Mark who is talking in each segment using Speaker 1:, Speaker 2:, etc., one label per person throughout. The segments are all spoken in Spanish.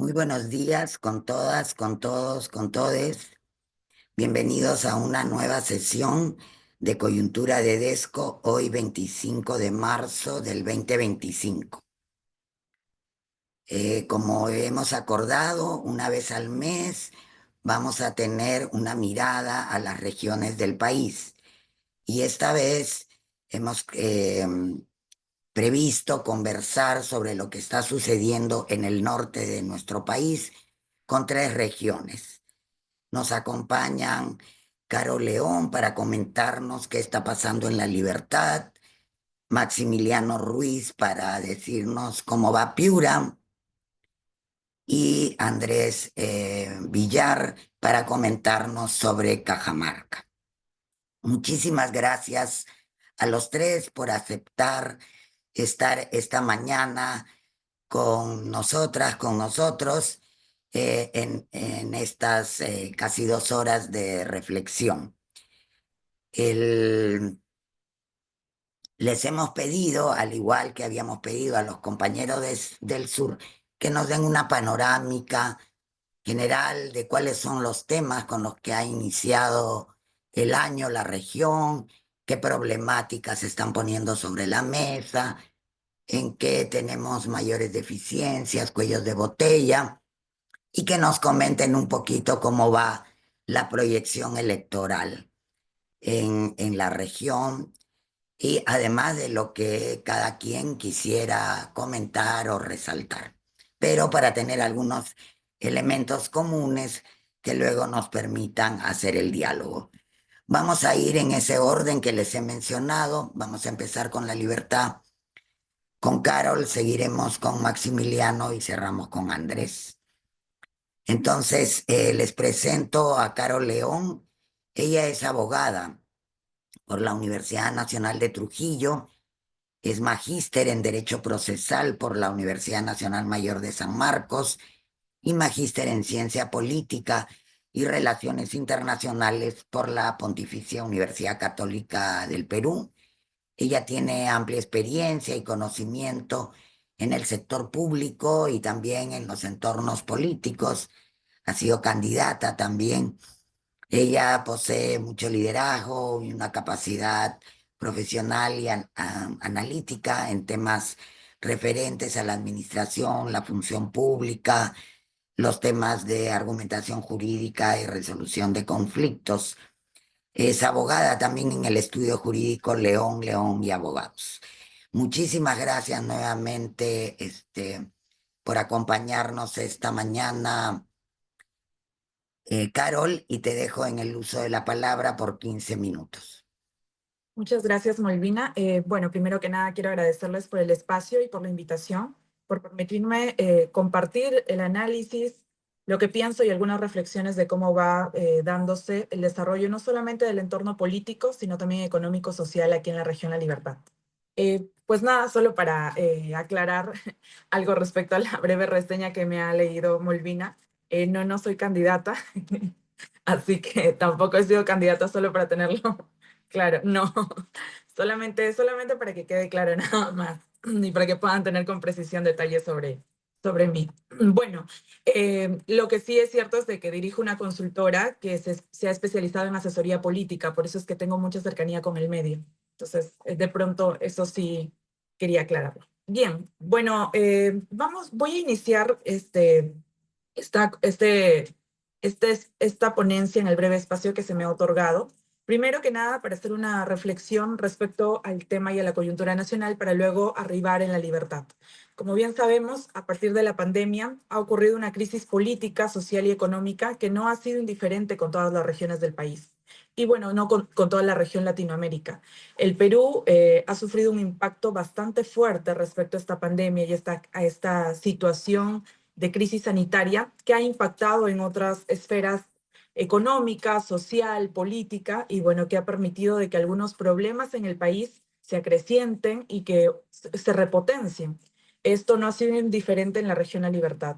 Speaker 1: Muy buenos días con todas, con todos, con todes. Bienvenidos a una nueva sesión de Coyuntura de Desco, hoy 25 de marzo del 2025. Como hemos acordado, una vez al mes vamos a tener una mirada a las regiones del país. Y esta vez hemos previsto conversar sobre lo que está sucediendo en el norte de nuestro país con tres regiones. Nos acompañan Caro León para comentarnos qué está pasando en La Libertad, Maximiliano Ruiz para decirnos cómo va Piura y Andrés Villar para comentarnos sobre Cajamarca. Muchísimas gracias a los tres por aceptar estar esta mañana con nosotras, con nosotros, en estas casi 2 horas de reflexión. El- Les hemos pedido, al igual que habíamos pedido a los compañeros del sur, que nos den una panorámica general de cuáles son los temas con los que ha iniciado el año la región, qué problemáticas se están poniendo sobre la mesa, en qué tenemos mayores deficiencias, cuellos de botella, y que nos comenten un poquito cómo va la proyección electoral en la región y además de lo que cada quien quisiera comentar o resaltar, pero para tener algunos elementos comunes que luego nos permitan hacer el diálogo. Vamos a ir en ese orden que les he mencionado. Vamos a empezar con La Libertad. Con Carol seguiremos con Maximiliano y cerramos con Andrés. Entonces, les presento a Carol León. Ella es abogada por la Universidad Nacional de Trujillo, es magíster en Derecho Procesal por la Universidad Nacional Mayor de San Marcos y magíster en Ciencia Política y Relaciones Internacionales por la Pontificia Universidad Católica del Perú. Ella tiene amplia experiencia y conocimiento en el sector público y también en los entornos políticos. Ha sido candidata también. Ella posee mucho liderazgo y una capacidad profesional y analítica en temas referentes a la administración, la función pública, los temas de argumentación jurídica y resolución de conflictos. Es abogada también en el estudio jurídico León, León y Abogados. Muchísimas gracias nuevamente, por acompañarnos esta mañana, Carol, y te dejo en el uso de la palabra por 15 minutos.
Speaker 2: Muchas gracias, Malvina. Bueno, primero que nada quiero agradecerles por el espacio y por la invitación, por permitirme compartir el análisis, lo que pienso y algunas reflexiones de cómo va dándose el desarrollo no solamente del entorno político, sino también económico-social aquí en la región La Libertad. Pues nada, solo para aclarar algo respecto a la breve reseña que me ha leído Malvina. No soy candidata, así que tampoco he sido candidata solo para tenerlo claro, no, solamente para que quede claro nada más y para que puedan tener con precisión detalles sobre mí. Bueno, lo que sí es cierto es de que dirijo una consultora que se ha especializado en asesoría política, por eso es que tengo mucha cercanía con el medio. Entonces, de pronto, eso sí quería aclararlo. Bien, bueno, voy a iniciar esta, este, esta ponencia en el breve espacio que se me ha otorgado. Primero que nada, para hacer una reflexión respecto al tema y a la coyuntura nacional, para luego arribar en La Libertad. Como bien sabemos, a partir de la pandemia ha ocurrido una crisis política, social y económica que no ha sido indiferente con todas las regiones del país. Y bueno, no con toda la región Latinoamérica. El Perú ha sufrido un impacto bastante fuerte respecto a esta pandemia y a esta situación de crisis sanitaria que ha impactado en otras esferas económica, social, política, y bueno, que ha permitido de que algunos problemas en el país se acrecienten y que se repotencien. Esto no ha sido indiferente en la región La Libertad.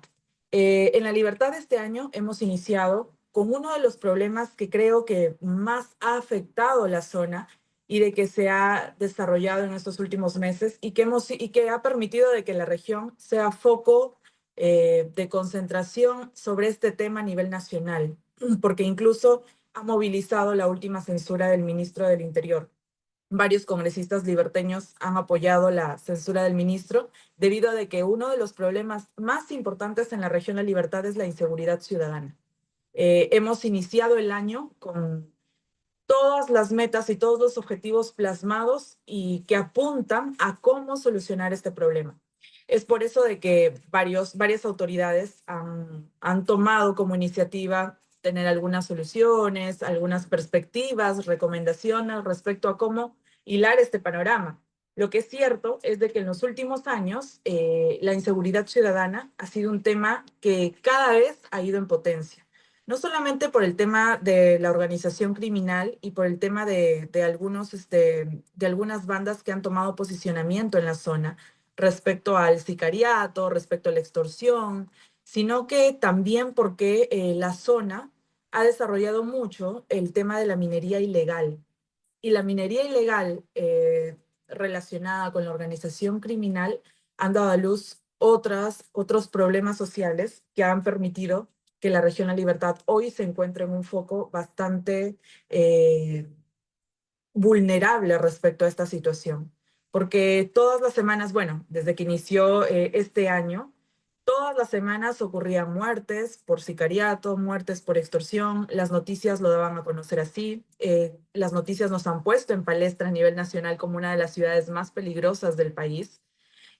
Speaker 2: En La Libertad este año hemos iniciado con uno de los problemas que creo que más ha afectado la zona y de que se ha desarrollado en estos últimos meses y que ha permitido de que la región sea foco de concentración sobre este tema a nivel nacional, porque incluso ha movilizado la última censura del ministro del Interior. Varios congresistas liberteños han apoyado la censura del ministro debido a de que uno de los problemas más importantes en la región La Libertad es la inseguridad ciudadana. Hemos iniciado el año con todas las metas y todos los objetivos plasmados y que apuntan a cómo solucionar este problema. Es por eso de que varias autoridades han tomado como iniciativa tener algunas soluciones, algunas perspectivas, recomendaciones respecto a cómo hilar este panorama. Lo que es cierto es de que en los últimos años la inseguridad ciudadana ha sido un tema que cada vez ha ido en potencia. No solamente por el tema de la organización criminal y por el tema de algunas bandas que han tomado posicionamiento en la zona respecto al sicariato, respecto a la extorsión, sino que también porque la zona ha desarrollado mucho el tema de la minería ilegal. Y la minería ilegal relacionada con la organización criminal han dado a luz otros problemas sociales que han permitido que la región La Libertad hoy se encuentre en un foco bastante vulnerable respecto a esta situación. Porque todas las semanas, bueno, desde que inició este año, todas las semanas ocurrían muertes por sicariato, muertes por extorsión, las noticias lo daban a conocer así, las noticias nos han puesto en palestra a nivel nacional como una de las ciudades más peligrosas del país.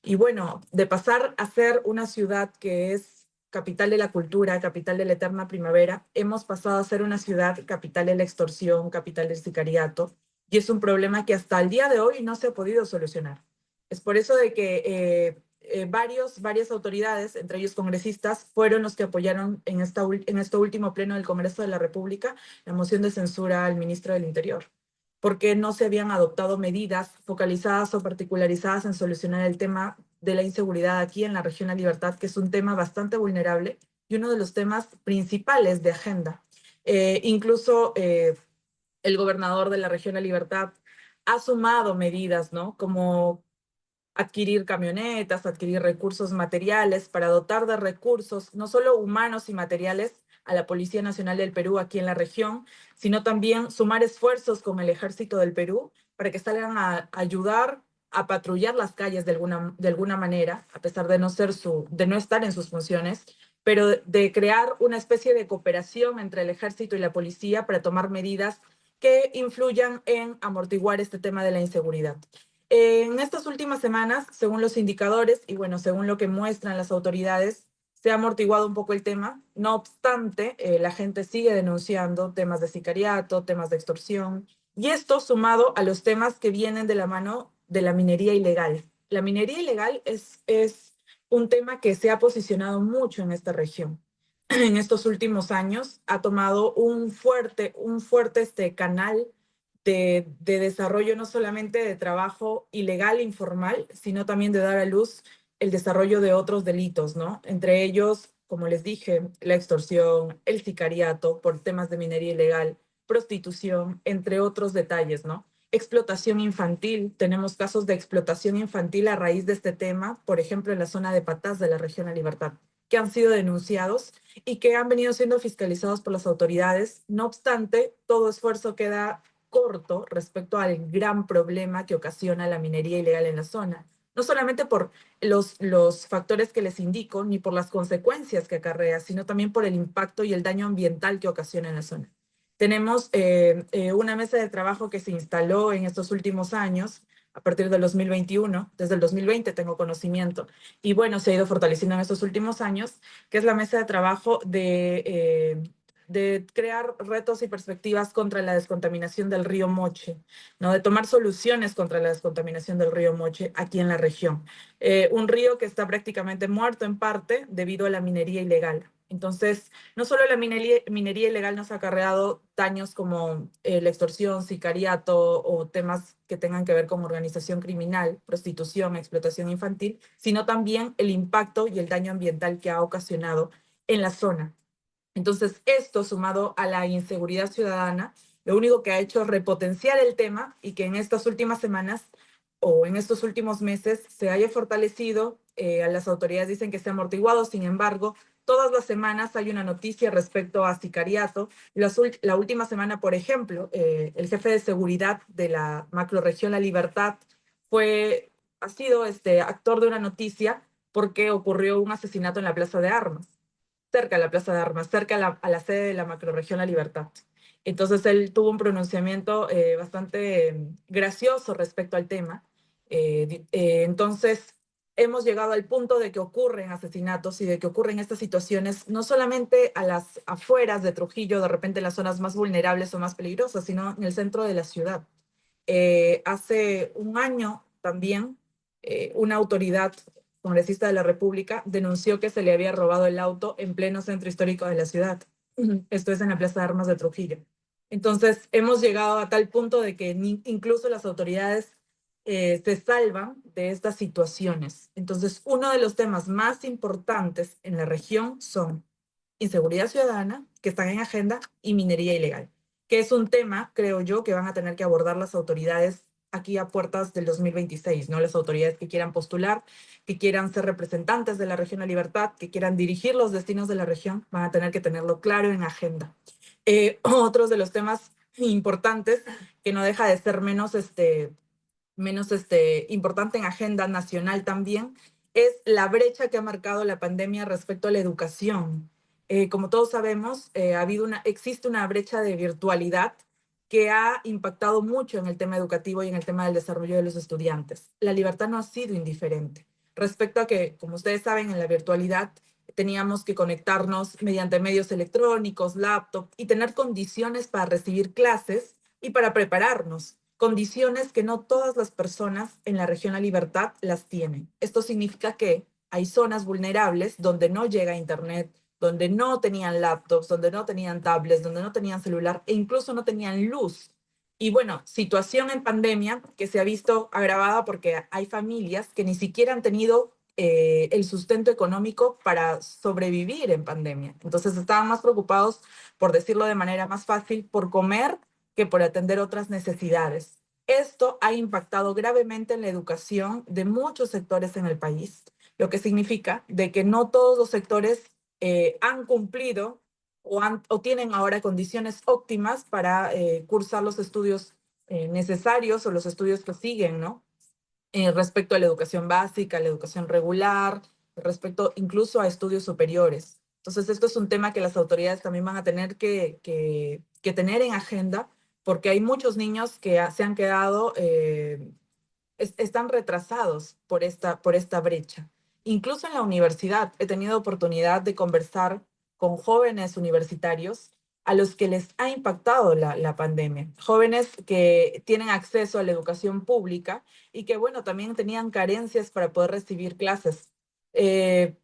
Speaker 2: Y bueno, de pasar a ser una ciudad que es capital de la cultura, capital de la eterna primavera, hemos pasado a ser una ciudad capital de la extorsión, capital del sicariato, y es un problema que hasta el día de hoy no se ha podido solucionar. Es por eso de que varias autoridades, entre ellos congresistas, fueron los que apoyaron en este último pleno del Congreso de la República la moción de censura al ministro del Interior, porque no se habían adoptado medidas focalizadas o particularizadas en solucionar el tema de la inseguridad aquí en la región La Libertad, que es un tema bastante vulnerable y uno de los temas principales de agenda. Incluso el gobernador de la región La Libertad ha sumado medidas, ¿no? Como adquirir camionetas, adquirir recursos materiales para dotar de recursos, no solo humanos y materiales, a la Policía Nacional del Perú aquí en la región, sino también sumar esfuerzos con el Ejército del Perú para que salgan a ayudar a patrullar las calles de alguna manera, a pesar de de no estar en sus funciones, pero de crear una especie de cooperación entre el Ejército y la Policía para tomar medidas que influyan en amortiguar este tema de la inseguridad. En estas últimas semanas, según los indicadores y bueno, según lo que muestran las autoridades, se ha amortiguado un poco el tema. No obstante, la gente sigue denunciando temas de sicariato, temas de extorsión, y esto sumado a los temas que vienen de la mano de la minería ilegal. La minería ilegal es un tema que se ha posicionado mucho en esta región. En estos últimos años ha tomado un fuerte canal de desarrollo no solamente de trabajo ilegal e informal, sino también de dar a luz el desarrollo de otros delitos, ¿no? Entre ellos, como les dije, la extorsión, el sicariato por temas de minería ilegal, prostitución, entre otros detalles, ¿no? Explotación infantil, tenemos casos de explotación infantil a raíz de este tema, por ejemplo, en la zona de Patás de la región La Libertad, que han sido denunciados y que han venido siendo fiscalizados por las autoridades. No obstante, todo esfuerzo queda corto respecto al gran problema que ocasiona la minería ilegal en la zona. No solamente por los factores que les indico, ni por las consecuencias que acarrea, sino también por el impacto y el daño ambiental que ocasiona en la zona. Tenemos una mesa de trabajo que se instaló en estos últimos años, a partir del 2021, desde el 2020 tengo conocimiento, y bueno, se ha ido fortaleciendo en estos últimos años, que es la mesa de trabajo de crear retos y perspectivas contra la descontaminación del río Moche, ¿no? De tomar soluciones contra la descontaminación del río Moche aquí en la región. Un río que está prácticamente muerto en parte debido a la minería ilegal. Entonces, no solo la minería ilegal nos ha acarreado daños como la extorsión, sicariato o temas que tengan que ver con organización criminal, prostitución, explotación infantil, sino también el impacto y el daño ambiental que ha ocasionado en la zona. Entonces, esto sumado a la inseguridad ciudadana, lo único que ha hecho es repotenciar el tema y que en estas últimas semanas o en estos últimos meses se haya fortalecido las autoridades dicen que se ha amortiguado, sin embargo, todas las semanas hay una noticia respecto a sicariato. La última semana, por ejemplo, el jefe de seguridad de la macrorregión La Libertad ha sido actor de una noticia porque ocurrió un asesinato en la Plaza de Armas, cerca de la Plaza de Armas, cerca a la sede de la macrorregión La Libertad. Entonces él tuvo un pronunciamiento bastante gracioso respecto al tema. Entonces hemos llegado al punto de que ocurren asesinatos y de que ocurren estas situaciones, no solamente a las afueras de Trujillo, de repente en las zonas más vulnerables o más peligrosas, sino en el centro de la ciudad. Hace un año también una autoridad congresista de la República denunció que se le había robado el auto en pleno centro histórico de la ciudad. Esto es en la Plaza de Armas de Trujillo. Entonces, hemos llegado a tal punto de que incluso las autoridades se salvan de estas situaciones. Entonces, uno de los temas más importantes en la región son inseguridad ciudadana, que están en agenda, y minería ilegal, que es un tema, creo yo, que van a tener que abordar las autoridades aquí a puertas del 2026, ¿no? Las autoridades que quieran postular, que quieran ser representantes de la región de Libertad, que quieran dirigir los destinos de la región, van a tener que tenerlo claro en agenda. Otros de los temas importantes, que no deja de ser menos importante en agenda nacional también, es la brecha que ha marcado la pandemia respecto a la educación. Como todos sabemos, existe una brecha de virtualidad que ha impactado mucho en el tema educativo y en el tema del desarrollo de los estudiantes. La Libertad no ha sido indiferente. Respecto a que, como ustedes saben, en la virtualidad teníamos que conectarnos mediante medios electrónicos, laptop, y tener condiciones para recibir clases y para prepararnos, condiciones que no todas las personas en la región La Libertad las tienen. Esto significa que hay zonas vulnerables donde no llega internet, donde no tenían laptops, donde no tenían tablets, donde no tenían celular e incluso no tenían luz. Y bueno, situación en pandemia que se ha visto agravada porque hay familias que ni siquiera han tenido el sustento económico para sobrevivir en pandemia. Entonces estaban más preocupados, por decirlo de manera más fácil, por comer que por atender otras necesidades. Esto ha impactado gravemente en la educación de muchos sectores en el país, lo que significa de que no todos los sectores han cumplido o tienen ahora condiciones óptimas para cursar los estudios necesarios o los estudios que siguen, ¿no? Respecto a la educación básica, a la educación regular, respecto incluso a estudios superiores. Entonces, esto es un tema que las autoridades también van a tener que tener en agenda, porque hay muchos niños que se han quedado, están retrasados por esta brecha. Incluso en la universidad he tenido oportunidad de conversar con jóvenes universitarios a los que les ha impactado la pandemia. Jóvenes que tienen acceso a la educación pública y que, bueno, también tenían carencias para poder recibir clases.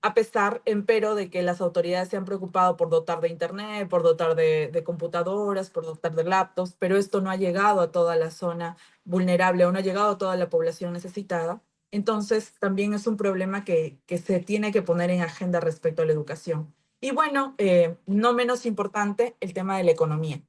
Speaker 2: A pesar, empero, de que las autoridades se han preocupado por dotar de internet, por dotar de computadoras, por dotar de laptops, pero esto no ha llegado a toda la zona vulnerable, o no ha llegado a toda la población necesitada. Entonces, también es un problema que se tiene que poner en agenda respecto a la educación. Y bueno, no menos importante, el tema de la economía.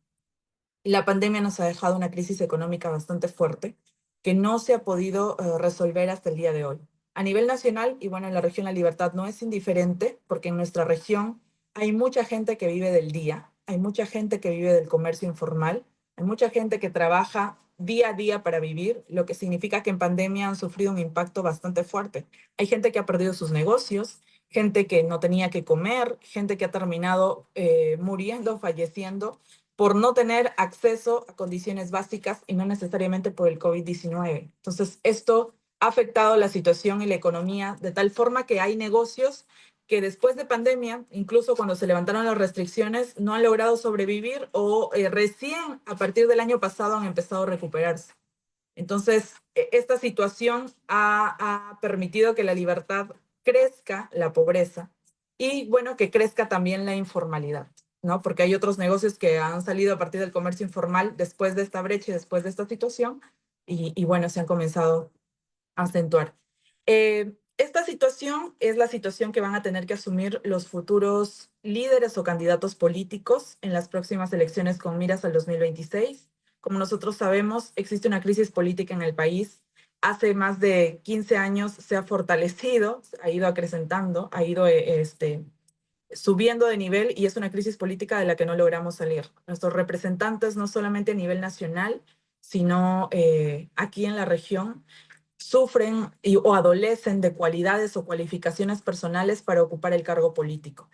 Speaker 2: La pandemia nos ha dejado una crisis económica bastante fuerte que no se ha podido resolver hasta el día de hoy. A nivel nacional, y bueno, en la región La Libertad no es indiferente, porque en nuestra región hay mucha gente que vive del día, hay mucha gente que vive del comercio informal, hay mucha gente que trabaja día a día para vivir, lo que significa que en pandemia han sufrido un impacto bastante fuerte. Hay gente que ha perdido sus negocios, gente que no tenía que comer, gente que ha terminado muriendo, falleciendo por no tener acceso a condiciones básicas y no necesariamente por el COVID-19. Entonces, esto ha afectado la situación y la economía de tal forma que hay negocios que después de pandemia, incluso cuando se levantaron las restricciones, no han logrado sobrevivir o recién a partir del año pasado han empezado a recuperarse. Entonces, esta situación ha permitido que la libertad crezca, la pobreza, y bueno, que crezca también la informalidad, ¿no? Porque hay otros negocios que han salido a partir del comercio informal después de esta brecha y después de esta situación, y bueno, se han comenzado a acentuar. Esta situación es la situación que van a tener que asumir los futuros líderes o candidatos políticos en las próximas elecciones con miras al 2026. Como nosotros sabemos, existe una crisis política en el país hace más de 15 años se ha fortalecido, ha ido acrecentando, ha ido subiendo de nivel y es una crisis política de la que no logramos salir. Nuestros representantes, no solamente a nivel nacional, sino aquí en la región, sufren o adolecen de cualidades o cualificaciones personales para ocupar el cargo político.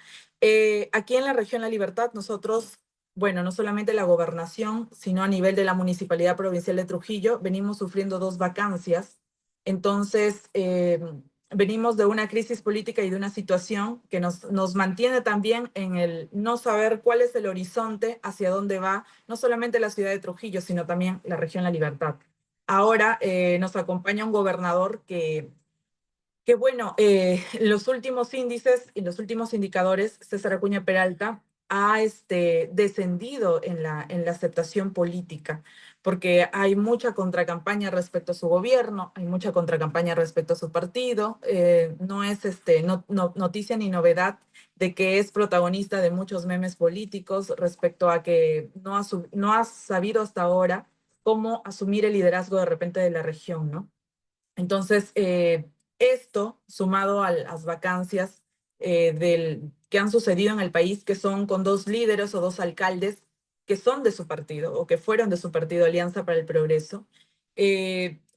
Speaker 2: Aquí en la región La Libertad, nosotros, bueno, no solamente la gobernación, sino a nivel de la Municipalidad Provincial de Trujillo, venimos sufriendo 2 vacancias. Entonces, venimos de una crisis política y de una situación que nos mantiene también en el no saber cuál es el horizonte, hacia dónde va, no solamente la ciudad de Trujillo, sino también la región La Libertad. Ahora nos acompaña un gobernador que bueno, los últimos índices y los últimos indicadores, César Acuña Peralta ha descendido en la aceptación política, porque hay mucha contracampaña respecto a su gobierno, hay mucha contracampaña respecto a su partido, no es noticia ni novedad de que es protagonista de muchos memes políticos respecto a que no ha sabido hasta ahora cómo asumir el liderazgo de repente de la región, ¿no? Entonces, esto sumado a las vacancias que han sucedido en el país, que son con 2 líderes o 2 alcaldes que son de su partido o que fueron de su partido Alianza para el Progreso,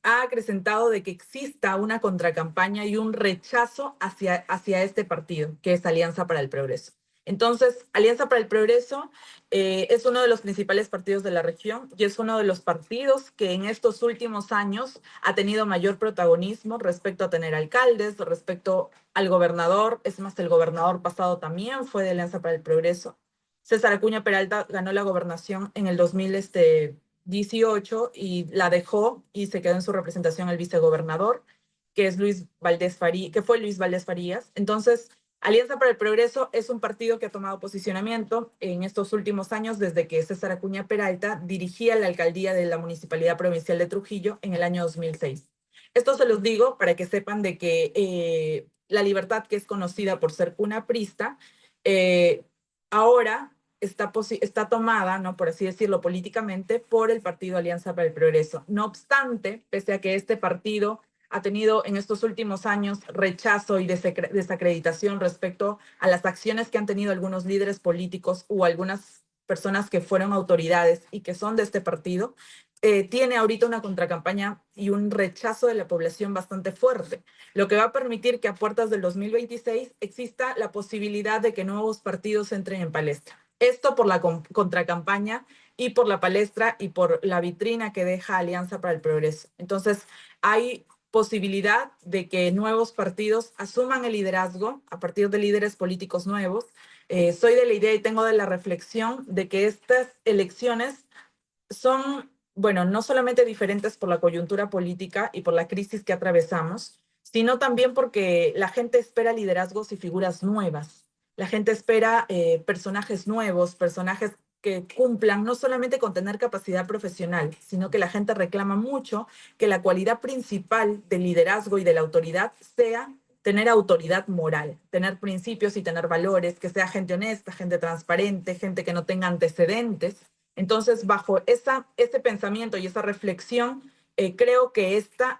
Speaker 2: ha acrecentado de que exista una contracampaña y un rechazo hacia este partido, que es Alianza para el Progreso. Entonces, Alianza para el Progreso es uno de los principales partidos de la región y es uno de los partidos que en estos últimos años ha tenido mayor protagonismo respecto a tener alcaldes, respecto al gobernador. Es más, el gobernador pasado también fue de Alianza para el Progreso. César Acuña Peralta ganó la gobernación en el 2018 y la dejó y se quedó en su representación el vicegobernador, que es Luis Valdés Farías, que fue Luis Valdés Farías. Entonces, Alianza para el Progreso es un partido que ha tomado posicionamiento en estos últimos años desde que César Acuña Peralta dirigía la alcaldía de la Municipalidad Provincial de Trujillo en el año 2006. Esto se los digo para que sepan de que La Libertad, que es conocida por ser cuna prista, ahora está tomada, ¿no?, por así decirlo, políticamente por el partido Alianza para el Progreso. No obstante, pese a que este partido ha tenido en estos últimos años rechazo y desacreditación respecto a las acciones que han tenido algunos líderes políticos o algunas personas que fueron autoridades y que son de este partido, tiene ahorita una contracampaña y un rechazo de la población bastante fuerte, lo que va a permitir que a puertas del 2026 exista la posibilidad de que nuevos partidos entren en palestra. Esto por la contracampaña y por la palestra y por la vitrina que deja Alianza para el Progreso. Entonces, hay posibilidad de que nuevos partidos asuman el liderazgo a partir de líderes políticos nuevos. Soy de la idea y tengo de la reflexión de que estas elecciones son, bueno, no solamente diferentes por la coyuntura política y por la crisis que atravesamos, sino también porque la gente espera liderazgos y figuras nuevas. La gente espera personajes nuevos, personajes que cumplan no solamente con tener capacidad profesional, sino que la gente reclama mucho que la cualidad principal del liderazgo y de la autoridad sea tener autoridad moral, tener principios y tener valores, que sea gente honesta, gente transparente, gente que no tenga antecedentes. Entonces, bajo ese pensamiento y esa reflexión, creo que estas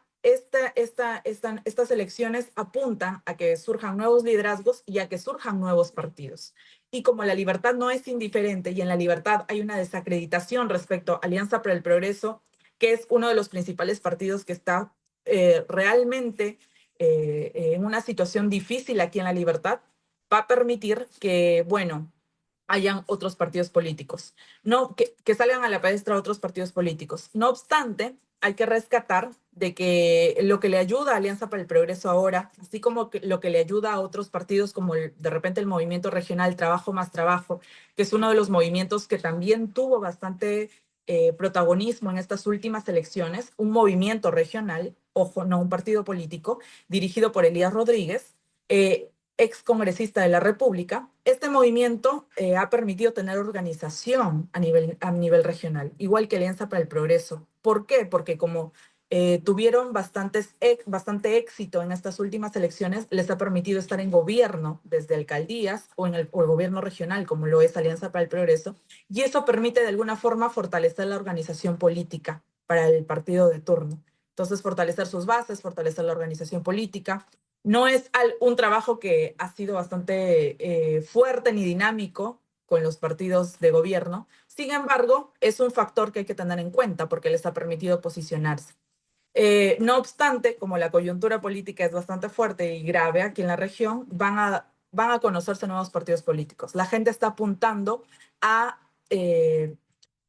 Speaker 2: elecciones apuntan a que surjan nuevos liderazgos y a que surjan nuevos partidos. Y como la libertad no es indiferente y en la libertad hay una desacreditación respecto a Alianza para el Progreso, que es uno de los principales partidos que está realmente en una situación difícil aquí en la libertad, va a permitir que, bueno, hayan otros partidos políticos, no, que salgan a la palestra otros partidos políticos. No obstante, hay que rescatar de que lo que le ayuda a Alianza para el Progreso ahora, así como lo que le ayuda a otros partidos como de repente el movimiento regional Trabajo más Trabajo, que es uno de los movimientos que también tuvo bastante protagonismo en estas últimas elecciones, un movimiento regional, ojo, no un partido político, dirigido por Elías Rodríguez, ex congresista de la República. Este movimiento ha permitido tener organización a nivel regional, igual que Alianza para el Progreso. ¿Por qué? Porque como tuvieron bastante éxito en estas últimas elecciones, les ha permitido estar en gobierno desde alcaldías o o el gobierno regional, como lo es Alianza para el Progreso, y eso permite de alguna forma fortalecer la organización política para el partido de turno. Entonces, fortalecer sus bases, fortalecer la organización política. No es un trabajo que ha sido bastante fuerte ni dinámico con los partidos de gobierno. Sin embargo, es un factor que hay que tener en cuenta porque les ha permitido posicionarse. No obstante, como la coyuntura política es bastante fuerte y grave aquí en la región, van a conocerse nuevos partidos políticos. La gente está apuntando a, eh,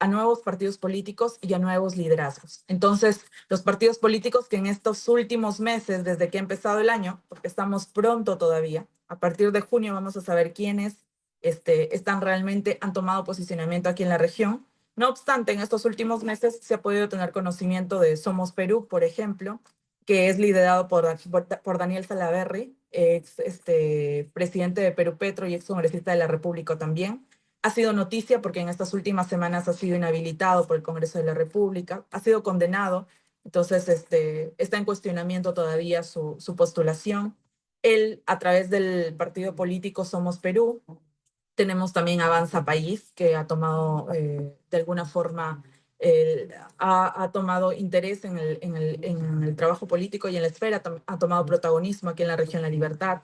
Speaker 2: a nuevos partidos políticos y a nuevos liderazgos. Entonces, los partidos políticos que en estos últimos meses, desde que ha empezado el año, porque estamos pronto todavía, a partir de junio vamos a saber quiénes están realmente, han tomado posicionamiento aquí en la región. No obstante, en estos últimos meses se ha podido tener conocimiento de Somos Perú, por ejemplo, que es liderado por Daniel Salaverry, ex presidente de Perú Petro y ex congresista de la República también. Ha sido noticia porque en estas últimas semanas ha sido inhabilitado por el Congreso de la República, ha sido condenado, entonces está en cuestionamiento todavía su postulación. Él, a través del partido político Somos Perú, tenemos también Avanza País, que ha tomado de alguna forma, ha tomado interés en el trabajo político y en la esfera, ha tomado protagonismo aquí en la región La Libertad.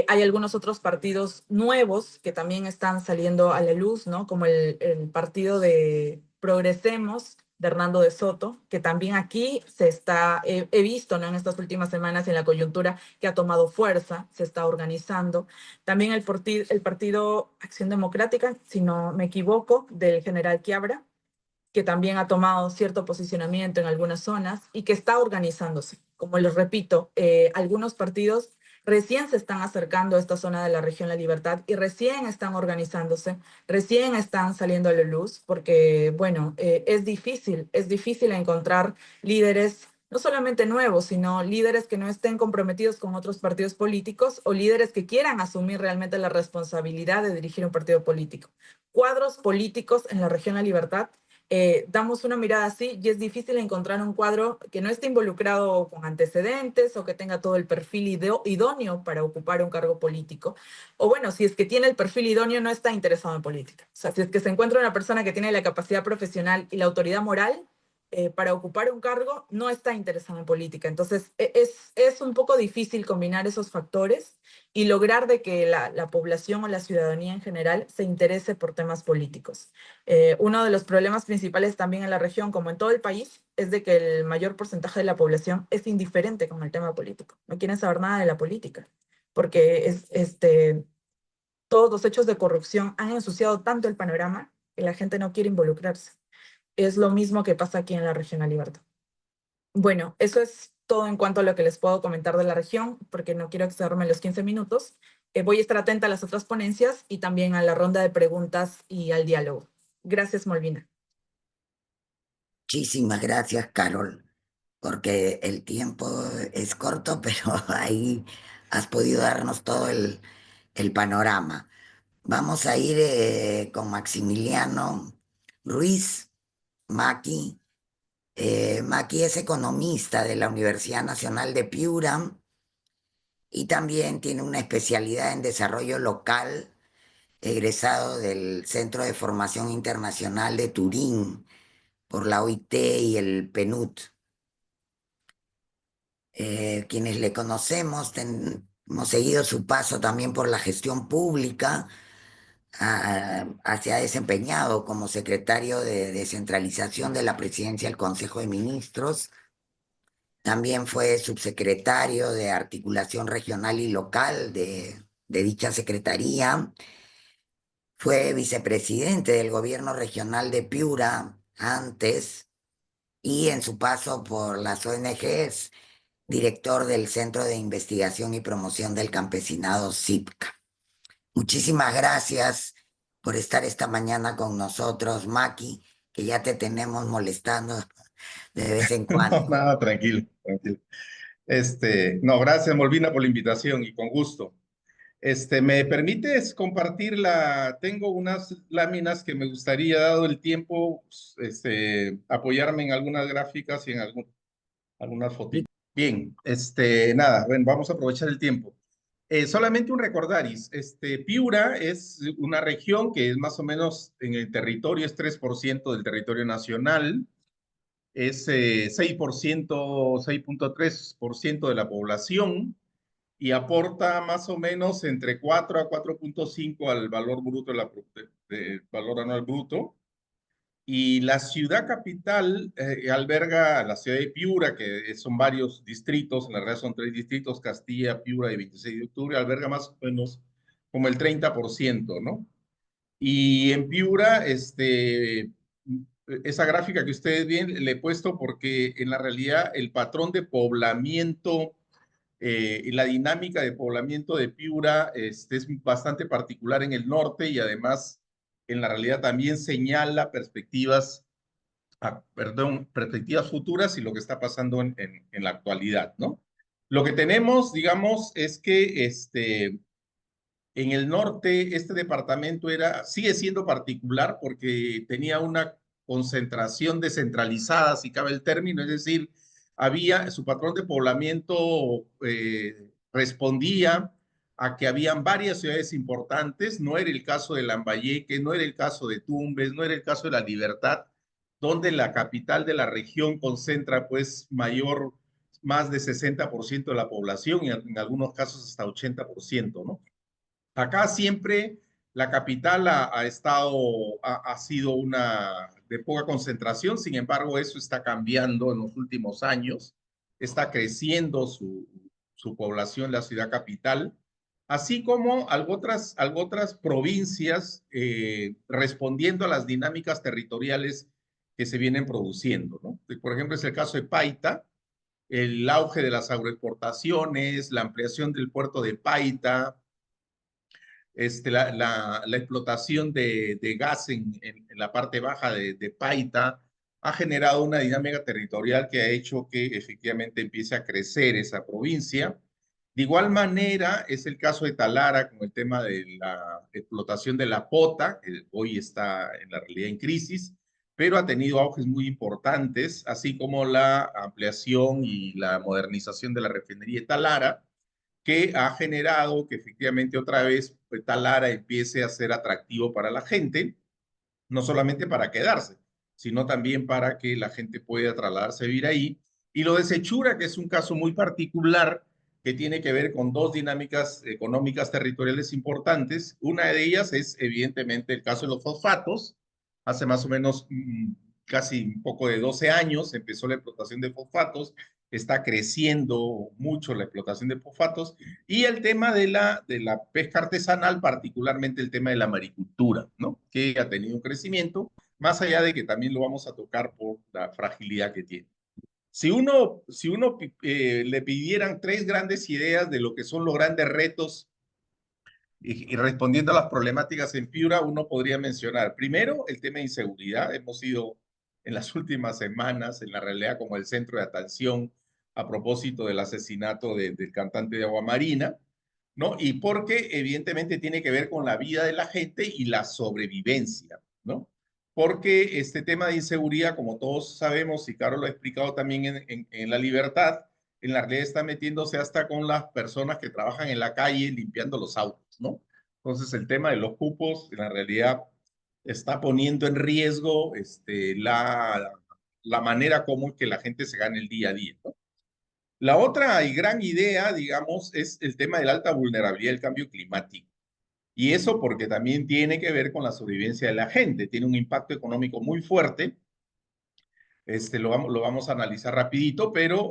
Speaker 2: Hay algunos otros partidos nuevos que también están saliendo a la luz, ¿no? Como el partido de Progresemos, de Hernando de Soto, que también aquí he visto, ¿no? En estas últimas semanas en la coyuntura que ha tomado fuerza, se está organizando. También el partido Acción Democrática, si no me equivoco, del general Quiabra, que también ha tomado cierto posicionamiento en algunas zonas y que está organizándose. Como les repito, algunos partidos recién se están acercando a esta zona de la región La Libertad y recién están organizándose, recién están saliendo a la luz, porque, bueno, es difícil encontrar líderes no solamente nuevos, sino líderes que no estén comprometidos con otros partidos políticos o líderes que quieran asumir realmente la responsabilidad de dirigir un partido político. Cuadros políticos en la región La Libertad, damos una mirada así y es difícil encontrar un cuadro que no esté involucrado con antecedentes o que tenga todo el perfil idóneo para ocupar un cargo político. O bueno, si es que tiene el perfil idóneo, no está interesado en política. O sea, si es que se encuentra una persona que tiene la capacidad profesional y la autoridad moral, para ocupar un cargo, no está interesado en política. Entonces, es un poco difícil combinar esos factores y lograr de que la población o la ciudadanía en general se interese por temas políticos. Uno de los problemas principales también en la región, como en todo el país, es de que el mayor porcentaje de la población es indiferente con el tema político. No quieren saber nada de la política, porque todos los hechos de corrupción han ensuciado tanto el panorama que la gente no quiere involucrarse. Es lo mismo que pasa aquí en la región La Libertad. Bueno, eso es todo en cuanto a lo que les puedo comentar de la región, porque no quiero excederme los 15 minutos. Voy a estar atenta a las otras ponencias y también a la ronda de preguntas y al diálogo. Gracias, Molvina.
Speaker 1: Muchísimas gracias, Carol, porque el tiempo es corto, pero ahí has podido darnos todo el panorama. Vamos a ir con Maximiliano Ruiz, Maki. Maki es economista de la Universidad Nacional de Piura y también tiene una especialidad en desarrollo local, egresado del Centro de Formación Internacional de Turín por la OIT y el PNUD. Quienes le conocemos, hemos seguido su paso también por la gestión pública. Se ha desempeñado como secretario de descentralización de la Presidencia del Consejo de Ministros. También fue subsecretario de Articulación Regional y Local de dicha secretaría. Fue vicepresidente del Gobierno Regional de Piura antes y en su paso por las ONGs, director del Centro de Investigación y Promoción del Campesinado CIPCA. Muchísimas gracias por estar esta mañana con nosotros, Maki, que ya te tenemos molestando de vez en
Speaker 3: No,
Speaker 1: cuando.
Speaker 3: nada, tranquilo, tranquilo. No, gracias, Molvina, por la invitación y con gusto. ¿Me permites compartir tengo unas láminas que me gustaría, dado el tiempo, apoyarme en algunas gráficas y en algunas fotos. Bien, nada, bueno, vamos a aprovechar el tiempo. Solamente un recordaris, Piura es una región que es más o menos en el territorio, es 3% del territorio nacional. es 6%, 6.3% de la población y aporta más o menos entre 4 a 4.5 al valor bruto, del valor anual bruto. Y la ciudad capital alberga la ciudad de Piura, que son varios distritos, en la realidad son 3 distritos, Castilla, Piura y 26 de octubre, alberga más o menos como el 30%, ¿no? Y en Piura, esa gráfica que ustedes ven, le he puesto porque en la realidad el patrón de poblamiento y la dinámica de poblamiento de Piura es bastante particular en el norte y además en la realidad también señala perspectivas futuras y lo que está pasando en la actualidad, ¿no? Lo que tenemos, digamos, es que en el norte, este departamento sigue siendo particular porque tenía una concentración descentralizada, si cabe el término, es decir, su patrón de poblamiento respondía a que habían varias ciudades importantes, no era el caso de Lambayeque, no era el caso de Tumbes, no era el caso de La Libertad, donde la capital de la región concentra pues más de 60% de la población y en algunos casos hasta 80%, ¿no? Acá siempre la capital ha sido una de poca concentración, sin embargo, eso está cambiando en los últimos años. Está creciendo su población, la ciudad capital, así como algo otras provincias respondiendo a las dinámicas territoriales que se vienen produciendo, ¿no? Por ejemplo, es el caso de Paita, el auge de las agroexportaciones, la ampliación del puerto de Paita, la explotación de gas en la parte baja de Paita ha generado una dinámica territorial que ha hecho que efectivamente empiece a crecer esa provincia. De igual manera, es el caso de Talara con el tema de la explotación de la pota, que hoy está en la realidad en crisis, pero ha tenido auges muy importantes, así como la ampliación y la modernización de la refinería de Talara, que ha generado que efectivamente otra vez pues, Talara empiece a ser atractivo para la gente, no solamente para quedarse, sino también para que la gente pueda trasladarse a vivir ahí. Y lo de Sechura, que es un caso muy particular que tiene que ver con dos dinámicas económicas territoriales importantes. Una de ellas es evidentemente el caso de los fosfatos. Hace más o menos casi un poco de 12 años empezó la explotación de fosfatos, está creciendo mucho la explotación de fosfatos y el tema de la pesca artesanal, particularmente el tema de la maricultura, ¿no? Que ha tenido un crecimiento, más allá de que también lo vamos a tocar por la fragilidad que tiene. Si uno le pidieran 3 grandes ideas de lo que son los grandes retos y respondiendo a las problemáticas en Piura, uno podría mencionar, primero, el tema de inseguridad. Hemos sido en las últimas semanas, en la realidad, como el centro de atención a propósito del asesinato del cantante de Agua Marina, ¿no? Y porque evidentemente tiene que ver con la vida de la gente y la sobrevivencia, ¿no? Porque este tema de inseguridad, como todos sabemos, y Carlos lo ha explicado también en La Libertad, en la realidad está metiéndose hasta con las personas que trabajan en la calle limpiando los autos, ¿no? Entonces el tema de los cupos, en la realidad, está poniendo en riesgo la manera como que la gente se gane el día a día, ¿no? La otra y gran idea, digamos, es el tema de la alta vulnerabilidad del cambio climático. Y eso porque también tiene que ver con la sobrevivencia de la gente, tiene un impacto económico muy fuerte. Lo vamos a analizar rapidito, pero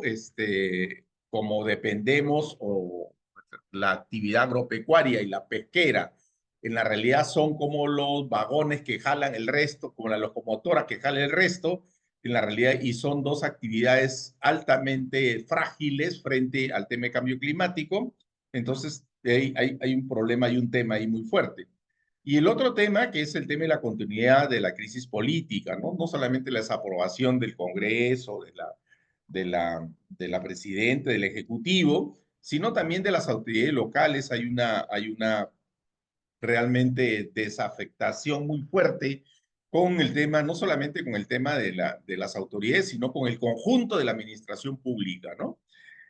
Speaker 3: como dependemos o la actividad agropecuaria y la pesquera en la realidad son como los vagones que jalan el resto, como la locomotora que jala el resto, en la realidad, y son dos actividades altamente frágiles frente al tema de cambio climático. Entonces, hay un problema y un tema ahí muy fuerte. Y el otro tema, que es el tema de la continuidad de la crisis política, ¿no? No solamente la desaprobación del Congreso, de la presidenta, del Ejecutivo, sino también de las autoridades locales. Hay una realmente desafectación muy fuerte con el tema, no solamente con el tema de las autoridades, sino con el conjunto de la administración pública, ¿no?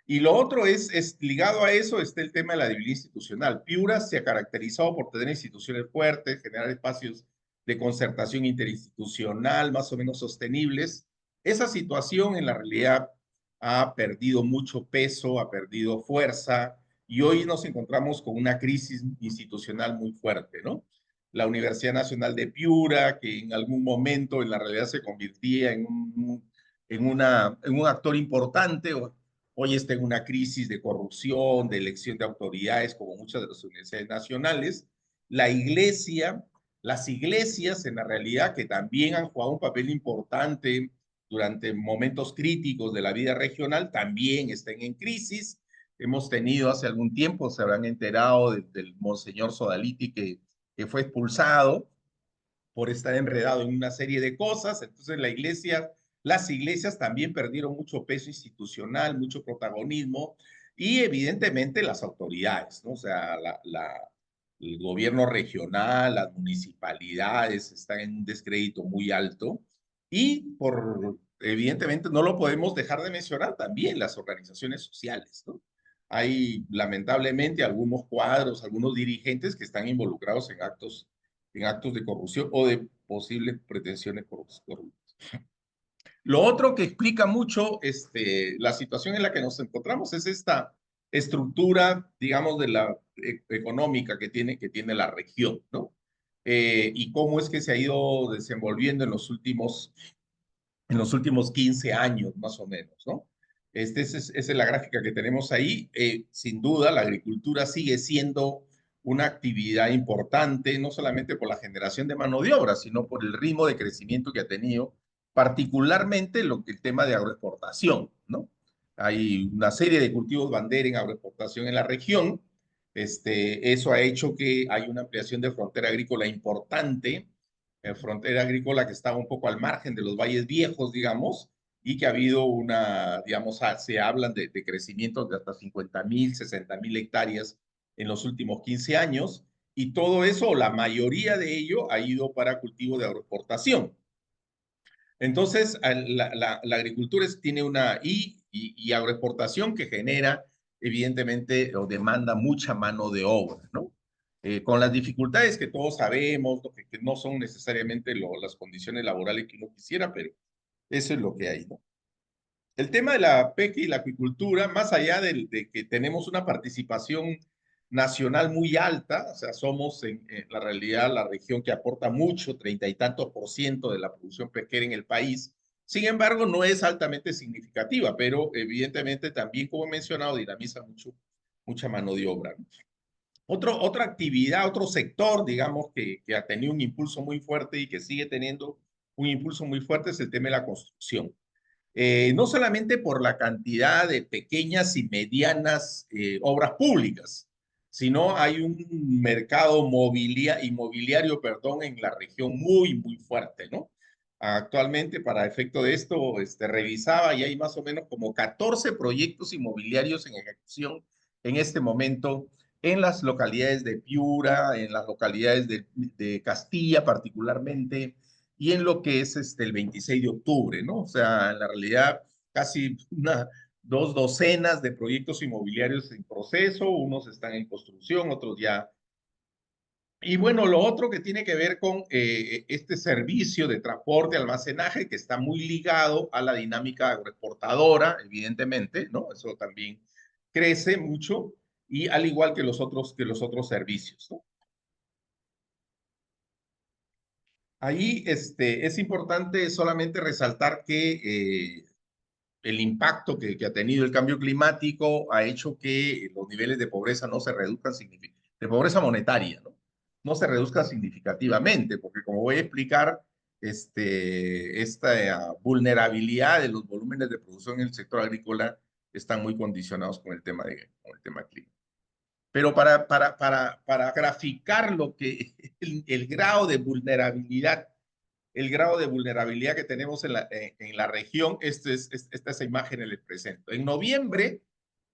Speaker 3: Y lo otro es ligado a eso, está el tema de la debilidad institucional. Piura se ha caracterizado por tener instituciones fuertes, generar espacios de concertación interinstitucional más o menos sostenibles, Esa situación en la realidad ha perdido mucho peso, ha perdido fuerza y hoy nos encontramos con una crisis institucional muy fuerte, ¿no? La Universidad Nacional de Piura, que en algún momento en la realidad se convertía en un actor importante, hoy está en una crisis de corrupción, de elección de autoridades, como muchas de las universidades nacionales. La iglesia, las iglesias en la realidad que también han jugado un papel importante durante momentos críticos de la vida regional, también están en crisis. Hemos tenido hace algún tiempo, se habrán enterado del Monseñor Sodaliti que fue expulsado por estar enredado en una serie de cosas. Entonces las iglesias también perdieron mucho peso institucional, mucho protagonismo y evidentemente las autoridades, ¿no? O sea, el gobierno regional, las municipalidades están en un descrédito muy alto y evidentemente no lo podemos dejar de mencionar también las organizaciones sociales, ¿no? Hay lamentablemente algunos cuadros, algunos dirigentes que están involucrados en actos de corrupción o de posibles pretensiones corruptas. Lo otro que explica mucho la situación en la que nos encontramos es esta estructura, digamos, de la económica que tiene la región, ¿no? Y cómo es que se ha ido desenvolviendo en los últimos 15 años, más o menos, ¿no? Esa es la gráfica que tenemos ahí. Sin duda, la agricultura sigue siendo una actividad importante, no solamente por la generación de mano de obra, sino por el ritmo de crecimiento que ha tenido, particularmente el tema de agroexportación, ¿no? Hay una serie de cultivos bandera en agroexportación en la región. Eso ha hecho que hay una ampliación de frontera agrícola importante, frontera agrícola que estaba un poco al margen de los valles viejos, digamos, y que ha habido digamos, se hablan de crecimientos de hasta 50,000, 60,000 hectáreas en los últimos 15 años, y todo eso, la mayoría de ello, ha ido para cultivo de agroexportación. Entonces, la agricultura tiene y agroexportación que genera, evidentemente, o demanda mucha mano de obra, ¿no? Con las dificultades que todos sabemos, ¿no? Que no son necesariamente las condiciones laborales que uno quisiera, pero eso es lo que hay, ¿no? El tema de la pesca y la acuicultura, más allá de que tenemos una participación nacional muy alta, o sea, somos en la realidad la región que aporta mucho, 30 y tantos% de la producción pesquera en el país. Sin embargo, no es altamente significativa, pero evidentemente también, como he mencionado, dinamiza mucha mano de obra, ¿no? Otra actividad, otro sector, digamos, que ha tenido un impulso muy fuerte y que sigue teniendo un impulso muy fuerte es el tema de la construcción. No solamente por la cantidad de pequeñas y medianas obras públicas, sino hay un mercado inmobiliario, perdón, en la región muy fuerte, ¿no? Actualmente, para efecto de esto, revisaba y hay más o menos como 14 proyectos inmobiliarios en ejecución en este momento en las localidades de Piura, en las localidades de Castilla particularmente, y en lo que es el 26 de octubre, ¿no? O sea, en la realidad, casi dos docenas de proyectos inmobiliarios en proceso, unos están en construcción, otros ya. Y bueno, lo otro que tiene que ver con este servicio de transporte, almacenaje, que está muy ligado a la dinámica agroexportadora, evidentemente, ¿no? Eso también crece mucho, y al igual que los otros servicios, ¿no? Ahí es importante solamente resaltar que el impacto que ha tenido el cambio climático ha hecho que los niveles de pobreza no se reduzcan de pobreza monetaria, ¿no? No se reduzcan significativamente, porque como voy a explicar, esta vulnerabilidad de los volúmenes de producción en el sector agrícola están muy condicionados con el tema climático. Pero para graficar lo que el grado de vulnerabilidad que tenemos en la región, esta es imagen les presento. En noviembre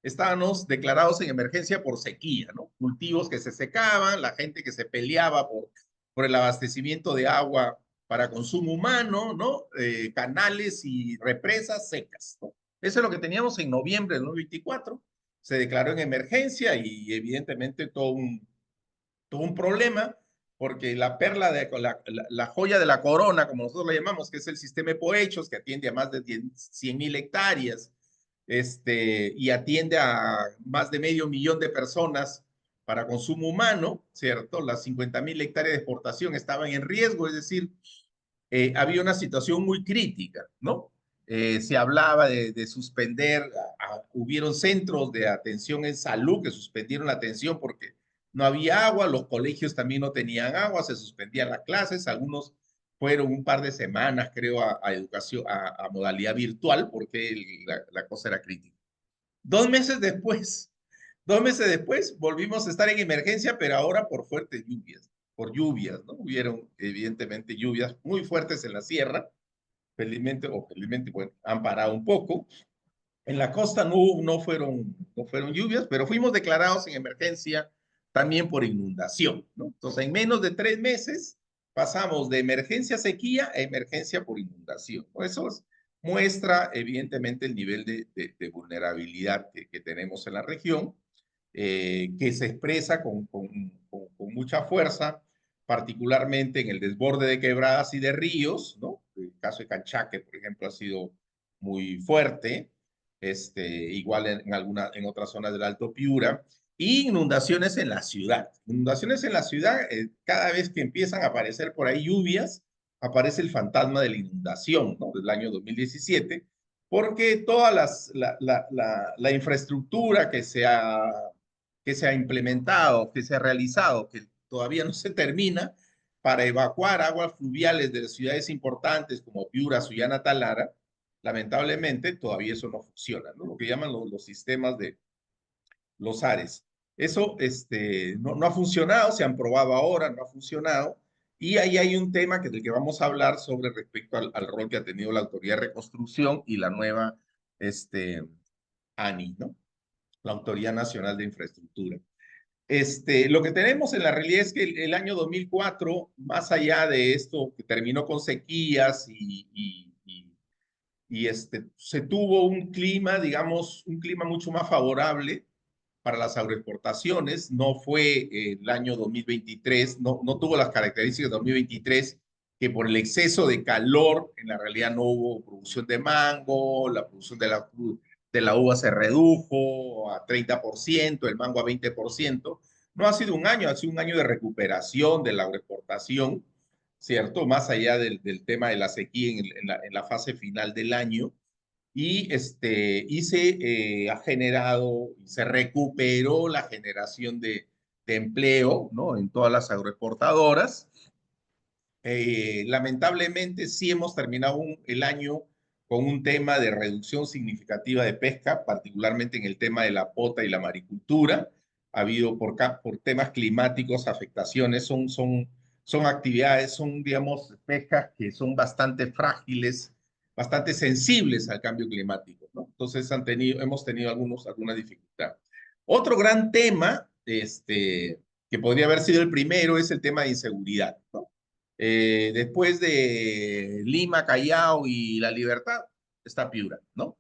Speaker 3: estábamos declarados en emergencia por sequía, ¿no? Cultivos que se secaban, la gente que se peleaba por el abastecimiento de agua para consumo humano, ¿no? Canales y represas secas, ¿no? Eso es lo que teníamos en noviembre del 2024. Se declaró en emergencia y evidentemente todo un problema. porque la perla, la joya de la corona, como nosotros la llamamos, que es el sistema Epohechos, que atiende a más de 100.000 hectáreas, y atiende a más de 500.000 de personas para consumo humano, ¿cierto? Las 50.000 hectáreas de exportación estaban en riesgo, es decir, había una situación muy crítica, ¿no? Se hablaba de suspender, hubieron centros de atención en salud que suspendieron la atención porque no había agua, los colegios también no tenían agua, se suspendían las clases, algunos fueron un par de semanas, creo, a educación, a modalidad virtual porque la cosa era crítica. 2 meses después volvimos a estar en emergencia, pero ahora por fuertes lluvias, ¿no? Hubieron evidentemente lluvias muy fuertes en la sierra, felizmente, bueno, han parado un poco. En la costa no fueron lluvias, pero fuimos declarados en emergencia también por inundación, ¿no? Entonces, en menos de 3 meses pasamos de emergencia sequía a emergencia por inundación, ¿no? Eso muestra evidentemente el nivel de vulnerabilidad que tenemos en la región, que se expresa con mucha fuerza, particularmente en el desborde de quebradas y de ríos, ¿no? El caso de Canchaque, por ejemplo, ha sido muy fuerte, igual en otras zonas del Alto Piura, y inundaciones en la ciudad. Inundaciones en la ciudad, cada vez que empiezan a aparecer por ahí lluvias, aparece el fantasma de la inundación, ¿no? Del año 2017, porque toda la infraestructura que se ha implementado, que se ha realizado, que todavía no se termina, para evacuar aguas fluviales de las ciudades importantes como Piura, Sullana, Talara, lamentablemente todavía eso no funciona, ¿no? Lo que llaman los sistemas de los ARES. Eso no ha funcionado, se han probado ahora, no ha funcionado. Y ahí hay un tema del que vamos a hablar sobre respecto al rol que ha tenido la Autoridad de Reconstrucción y la nueva ANI, ¿no? La Autoridad Nacional de Infraestructura. Lo que tenemos en la realidad es que el año 2004, más allá de esto que terminó con sequías se tuvo un clima, digamos, un clima mucho más favorable para las agroexportaciones. No fue el año 2023, no tuvo las características de 2023, que por el exceso de calor, en la realidad no hubo producción de mango, la producción de la uva se redujo a 30%, el mango a 20%. No ha sido un año, ha sido un año de recuperación de la agroexportación, ¿cierto? Más allá del tema de la sequía en la fase final del año. Y se ha generado, se recuperó la generación de empleo, ¿no? En todas las agroexportadoras. Lamentablemente sí hemos terminado el año con un tema de reducción significativa de pesca, particularmente en el tema de la pota y la maricultura. Ha habido por temas climáticos afectaciones, son actividades, digamos, pescas que son bastante frágiles, bastante sensibles al cambio climático, ¿no? Entonces hemos tenido alguna dificultad. Otro gran tema, que podría haber sido el primero, es el tema de inseguridad, ¿no? Después de Lima, Callao y La Libertad, está Piura, ¿no?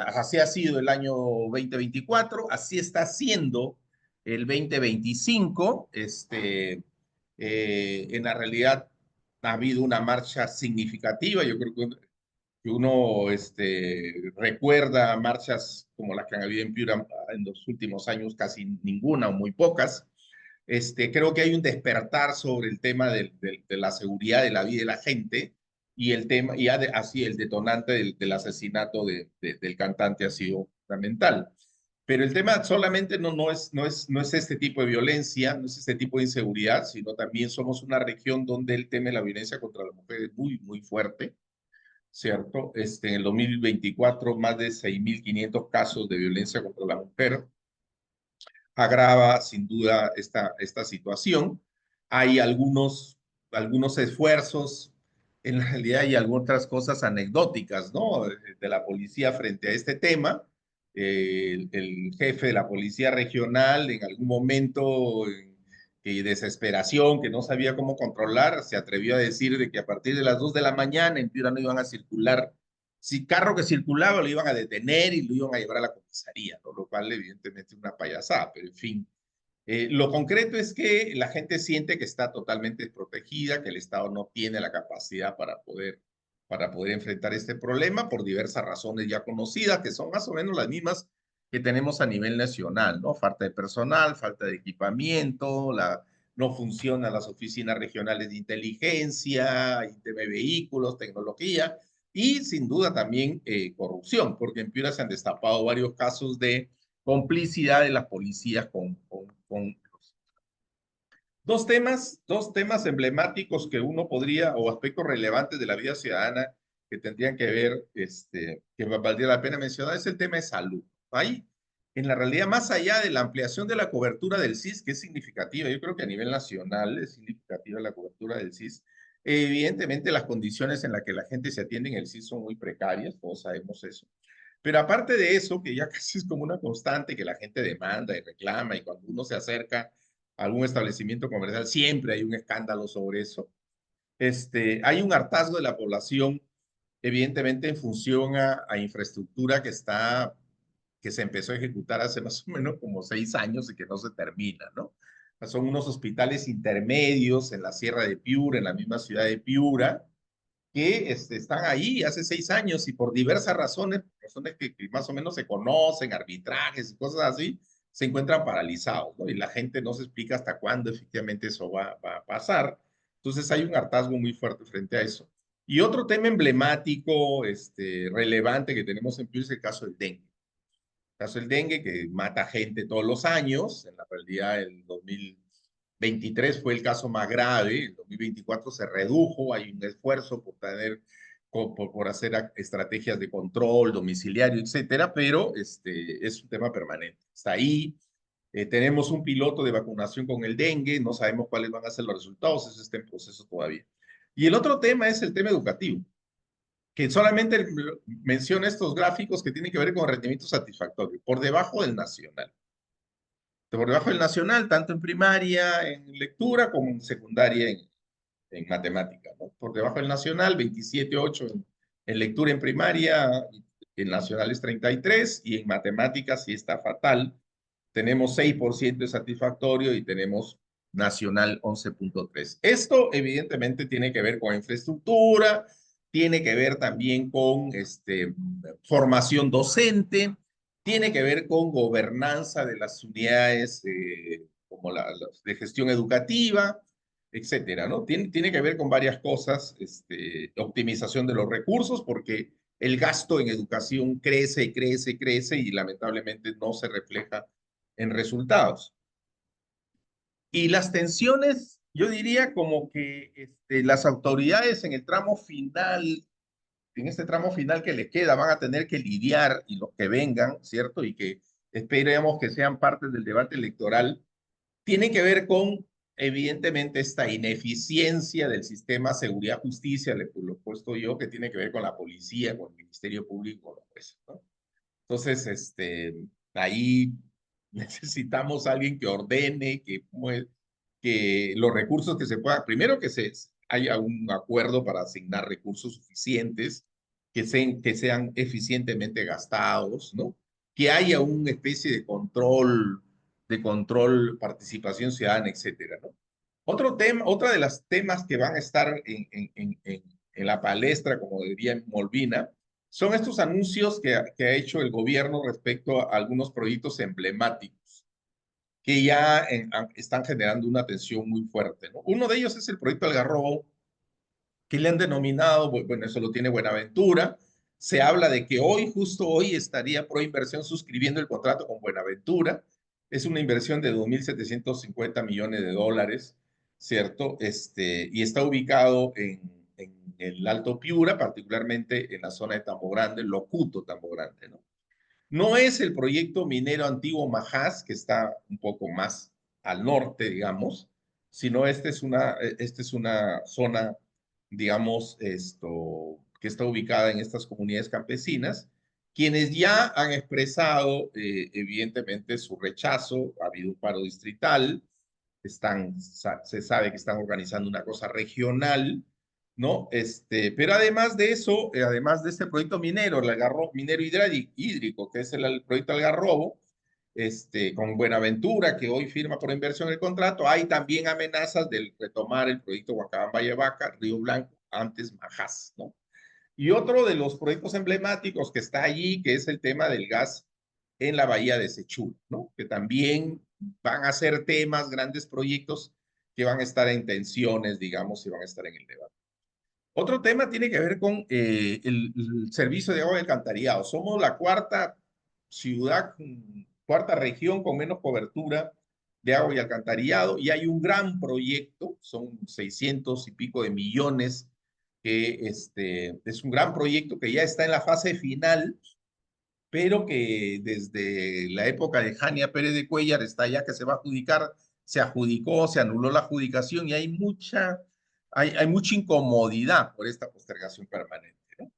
Speaker 3: Así ha sido el año 2024, así está siendo el 2025. En la realidad ha habido una marcha significativa. Yo creo que uno recuerda marchas como las que han habido en Piura en los últimos años, casi ninguna o muy pocas. Creo que hay un despertar sobre el tema de la seguridad de la vida de la gente, y el tema, y así el detonante del asesinato del cantante ha sido fundamental. Pero el tema solamente no es este tipo de violencia, no es este tipo de inseguridad, sino también somos una región donde el tema de la violencia contra la mujer es muy, muy fuerte, ¿cierto? En el 2024, más de 6.500 casos de violencia contra la mujer. Agrava sin duda esta situación. Hay algunos esfuerzos, en realidad hay algunas otras cosas anecdóticas, ¿no? De la policía frente a este tema. El jefe de la policía regional en algún momento de desesperación, que no sabía cómo controlar, se atrevió a decir de que a partir de las 2 de la mañana en Piura no iban a circular. Si carro que circulaba lo iban a detener y lo iban a llevar a la comisaría, ¿no? Lo cual evidentemente es una payasada, pero en fin, Lo concreto es que la gente siente que está totalmente desprotegida, que el Estado no tiene la capacidad para poder enfrentar este problema por diversas razones ya conocidas, que son más o menos las mismas que tenemos a nivel nacional, ¿no? Falta de personal, falta de equipamiento, no funcionan las oficinas regionales de inteligencia, de vehículos, tecnología, y sin duda también corrupción, porque en Piura se han destapado varios casos de complicidad de las policías con dos temas emblemáticos que uno podría, o aspectos relevantes de la vida ciudadana que tendrían que ver, que valdría la pena mencionar, es el tema de salud. Ahí, en la realidad, más allá de la ampliación de la cobertura del CIS, que es significativa, yo creo que a nivel nacional es significativa la cobertura del CIS, evidentemente las condiciones en las que la gente se atiende en el CIS son muy precarias, todos sabemos eso. Pero aparte de eso, que ya casi es como una constante que la gente demanda y reclama, y cuando uno se acerca a algún establecimiento comercial, siempre hay un escándalo sobre eso. Hay un hartazgo de la población, evidentemente en función a infraestructura que se empezó a ejecutar hace más o menos como 6 años y que no se termina, ¿no? Son unos hospitales intermedios en la Sierra de Piura, en la misma ciudad de Piura, que están ahí hace 6 años y por diversas razones, razones que más o menos se conocen, arbitrajes y cosas así, se encuentran paralizados, ¿no? Y la gente no se explica hasta cuándo efectivamente eso va a pasar. Entonces hay un hartazgo muy fuerte frente a eso. Y otro tema emblemático, relevante que tenemos en Piura es el caso del dengue. El caso del dengue que mata gente todos los años. En la realidad, el 2023 fue el caso más grave. El 2024 se redujo. Hay un esfuerzo por hacer estrategias de control domiciliario, etcétera, pero es un tema permanente. Está ahí. Tenemos un piloto de vacunación con el dengue. No sabemos cuáles van a ser los resultados. Eso está en proceso todavía. Y el otro tema es el tema educativo, que solamente menciona estos gráficos que tienen que ver con rendimiento satisfactorio, por debajo del nacional. Por debajo del nacional, tanto en primaria, en lectura, como en secundaria, en matemática, ¿no? Por debajo del nacional, 27.8 en lectura en primaria, en nacional es 33, y en matemáticas sí está fatal. Tenemos 6% de satisfactorio y tenemos nacional 11.3. Esto evidentemente tiene que ver con infraestructura, tiene que ver también con formación docente, tiene que ver con gobernanza de las unidades como las de gestión educativa, etcétera, ¿no? Tiene que ver con varias cosas, optimización de los recursos, porque el gasto en educación crece y crece y crece y lamentablemente no se refleja en resultados. Y las tensiones, yo diría como que las autoridades en el tramo final, en este tramo final que le queda, van a tener que lidiar, y los que vengan, ¿cierto? Y que esperemos que sean parte del debate electoral, tienen que ver con, evidentemente, esta ineficiencia del sistema seguridad-justicia, lo he puesto yo, que tiene que ver con la policía, con el Ministerio Público, con los jueces, ¿no? Entonces, ahí necesitamos a alguien que ordene, que los recursos que se puedan, primero que haya un acuerdo para asignar recursos suficientes, que sean eficientemente gastados, ¿no? Que haya una especie de control, participación ciudadana, etcétera, ¿no? Otro tema, otra de las temas que van a estar en la palestra, como diría Molvina, son estos anuncios que ha hecho el gobierno respecto a algunos proyectos emblemáticos que ya están generando una tensión muy fuerte, ¿no? Uno de ellos es el proyecto Algarrobo, que le han denominado, bueno, eso lo tiene Buenaventura. Se habla de que hoy, justo hoy, estaría Proinversión suscribiendo el contrato con Buenaventura. Es una inversión de 2.750 millones de dólares, ¿cierto? Y está ubicado en el Alto Piura, particularmente en la zona de Tambo Grande, Locuto, Tambo Grande, ¿no? No es el proyecto minero antiguo Majás, que está un poco más al norte, digamos, sino esta es una zona, digamos, que está ubicada en estas comunidades campesinas, quienes ya han expresado, evidentemente, su rechazo. Ha habido un paro distrital, se sabe que están organizando una cosa regional, ¿no? Pero además de eso, además de este proyecto minero, minero hídrico, que es el proyecto Algarrobo, con Buenaventura, que hoy firma por inversión el contrato. Hay también amenazas de retomar el proyecto Huancabamba-Vaca, Río Blanco, antes Majás, ¿no? Y otro de los proyectos emblemáticos que está allí, que es el tema del gas en la bahía de Sechura, ¿no? Que también van a ser temas, grandes proyectos que van a estar en tensiones, digamos, y van a estar en el debate. Otro tema tiene que ver con el servicio de agua y alcantarillado. Somos la cuarta ciudad, cuarta región con menos cobertura de agua y alcantarillado, y hay un gran proyecto, son 600 y pico de millones, que es un gran proyecto que ya está en la fase final, pero que desde la época de Jania Pérez de Cuéllar está ya que se va a adjudicar, se adjudicó, se anuló la adjudicación y hay mucha incomodidad por esta postergación permanente, ¿no?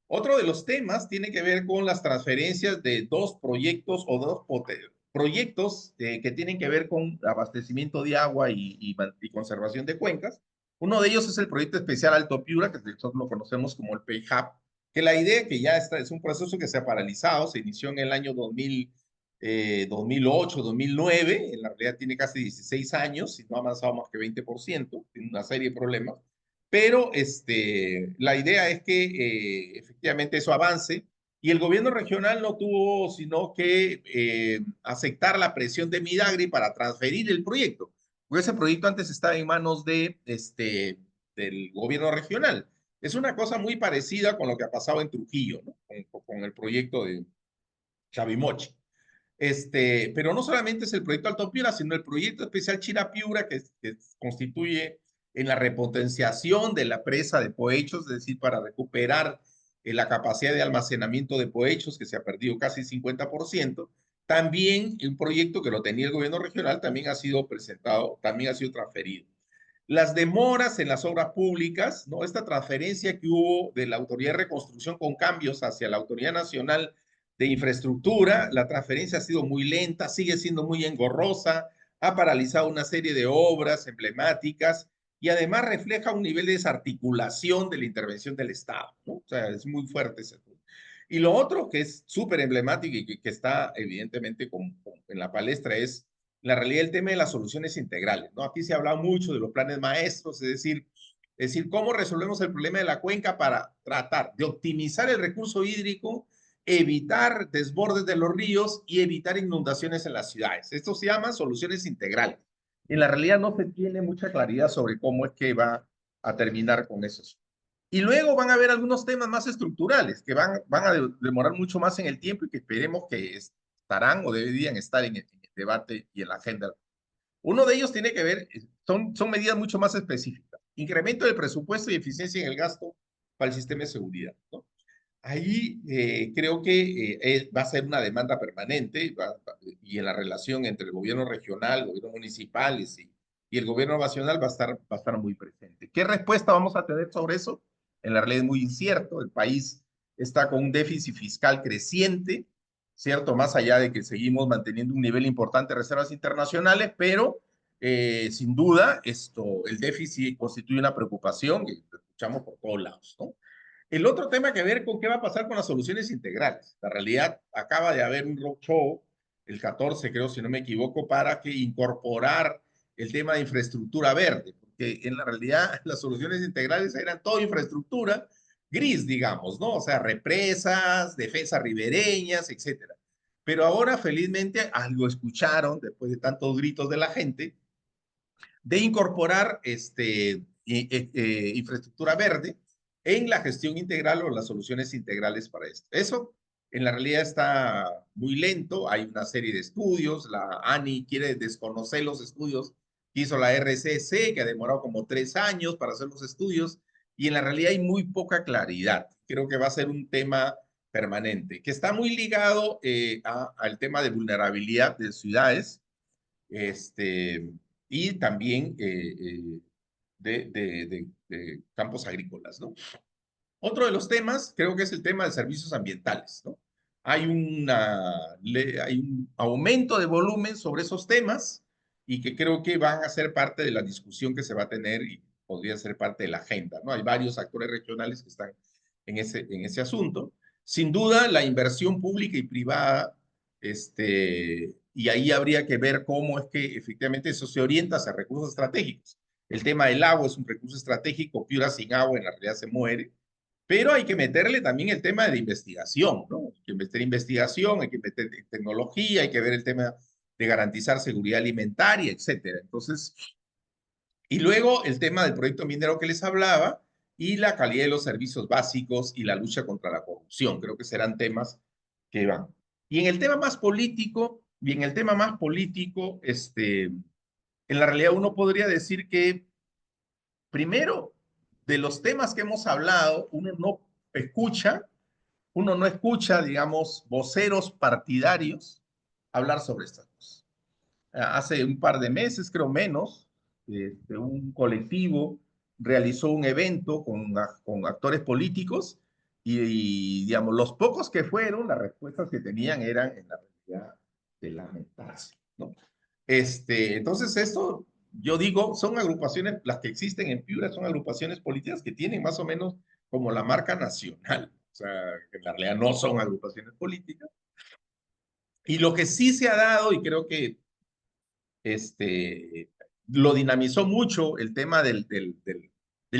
Speaker 3: Otro de los temas tiene que ver con las transferencias de dos proyectos o proyectos que tienen que ver con abastecimiento de agua y conservación de cuencas. Uno de ellos es el proyecto especial Alto Piura, que nosotros lo conocemos como el PEIHAP, que la idea que ya está, es un proceso que se ha paralizado, se inició en el año 2008, 2009, en la realidad tiene casi 16 años y no ha avanzado más que 20%, tiene una serie de problemas, pero la idea es que efectivamente eso avance y el gobierno regional no tuvo sino que aceptar la presión de Midagri para transferir el proyecto, porque ese proyecto antes estaba en manos del gobierno regional. Es una cosa muy parecida con lo que ha pasado en Trujillo, ¿no? Con el proyecto de Chavimochi. Pero no solamente es el proyecto Alto Piura, sino el proyecto especial Chirapiura, que constituye en la repotenciación de la presa de Poechos, es decir, para recuperar la capacidad de almacenamiento de Poechos, que se ha perdido casi 50%. También un proyecto que lo tenía el gobierno regional, también ha sido presentado, también ha sido transferido. Las demoras en las obras públicas, ¿no? Esta transferencia que hubo de la Autoridad de Reconstrucción con cambios hacia la Autoridad Nacional de Infraestructura, la transferencia ha sido muy lenta, sigue siendo muy engorrosa, ha paralizado una serie de obras emblemáticas y además refleja un nivel de desarticulación de la intervención del Estado, ¿no? O sea, es muy fuerte ese punto. Y lo otro que es súper emblemático y que está evidentemente en la palestra es la realidad el tema de las soluciones integrales, ¿no? Aquí se ha hablado mucho de los planes maestros, es decir, cómo resolvemos el problema de la cuenca para tratar de optimizar el recurso hídrico, evitar desbordes de los ríos y evitar inundaciones en las ciudades. Esto se llama soluciones integrales. En la realidad no se tiene mucha claridad sobre cómo es que va a terminar con eso. Y luego van a haber algunos temas más estructurales que van a demorar mucho más en el tiempo y que esperemos que estarán o deberían estar en el debate y en la agenda. Uno de ellos tiene que ver, son medidas mucho más específicas. Incremento del presupuesto y eficiencia en el gasto para el sistema de seguridad, ¿no? Ahí creo que va a ser una demanda permanente y en la relación entre el gobierno regional, gobiernos municipales y el gobierno nacional va a estar muy presente. ¿Qué respuesta vamos a tener sobre eso? En la realidad es muy incierto. El país está con un déficit fiscal creciente, ¿cierto? Más allá de que seguimos manteniendo un nivel importante de reservas internacionales, pero sin duda el déficit constituye una preocupación y lo escuchamos por todos lados, ¿no? El otro tema que ver con qué va a pasar con las soluciones integrales. La realidad, acaba de haber un roadshow, el 14 creo, si no me equivoco, para que incorporar el tema de infraestructura verde, porque en la realidad las soluciones integrales eran toda infraestructura gris, digamos, ¿no? O sea, represas, defensas ribereñas, etcétera. Pero ahora, felizmente, algo escucharon, después de tantos gritos de la gente, de incorporar infraestructura verde en la gestión integral o las soluciones integrales para esto. Eso en la realidad está muy lento, hay una serie de estudios, la ANI quiere desconocer los estudios que hizo la RCC, que ha demorado como 3 años para hacer los estudios, y en la realidad hay muy poca claridad. Creo que va a ser un tema permanente, que está muy ligado al tema de vulnerabilidad de ciudades, y también de campos agrícolas, ¿no? Otro de los temas, creo que es el tema de servicios ambientales, ¿no? Hay un aumento de volumen sobre esos temas y que creo que van a ser parte de la discusión que se va a tener y podría ser parte de la agenda, ¿no? Hay varios actores regionales que están en ese asunto. Sin duda, la inversión pública y privada y ahí habría que ver cómo es que efectivamente eso se orienta hacia recursos estratégicos. El tema del agua es un recurso estratégico, Piura sin agua en la realidad se muere, pero hay que meterle también el tema de investigación, ¿no? Hay que meter investigación, hay que meter tecnología, hay que ver el tema de garantizar seguridad alimentaria, etcétera. Entonces, y luego el tema del proyecto minero que les hablaba y la calidad de los servicios básicos y la lucha contra la corrupción. Creo que serán temas que van. Y en el tema más político, en la realidad uno podría decir que primero, de los temas que hemos hablado, uno no escucha, digamos, voceros partidarios hablar sobre estas cosas. Hace un par de meses, creo menos, un colectivo realizó un evento con actores políticos digamos, los pocos que fueron, las respuestas que tenían eran en la realidad de lamentarse, ¿no? Entonces, esto, yo digo, son agrupaciones, las que existen en Piura son agrupaciones políticas que tienen más o menos como la marca nacional, o sea, que en la realidad no son agrupaciones políticas. Y lo que sí se ha dado, y creo que lo dinamizó mucho el tema del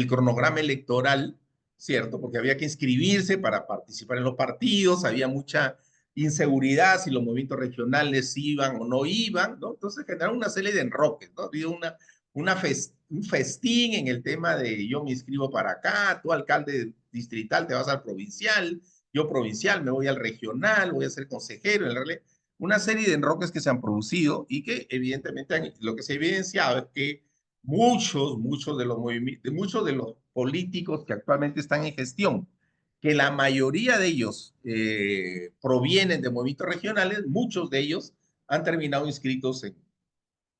Speaker 3: cronograma electoral, ¿cierto? Porque había que inscribirse para participar en los partidos, había mucha inseguridad si los movimientos regionales iban o no iban, ¿no? Entonces generaron una serie de enroques, ¿no? Había un festín en el tema de yo me inscribo para acá, tú alcalde distrital te vas al provincial, yo provincial me voy al regional, voy a ser consejero, en la realidad una serie de enroques que se han producido y que evidentemente lo que se ha evidenciado es que muchos de los movimientos, muchos de los políticos que actualmente están en gestión, que la mayoría de ellos provienen de movimientos regionales, muchos de ellos han terminado inscritos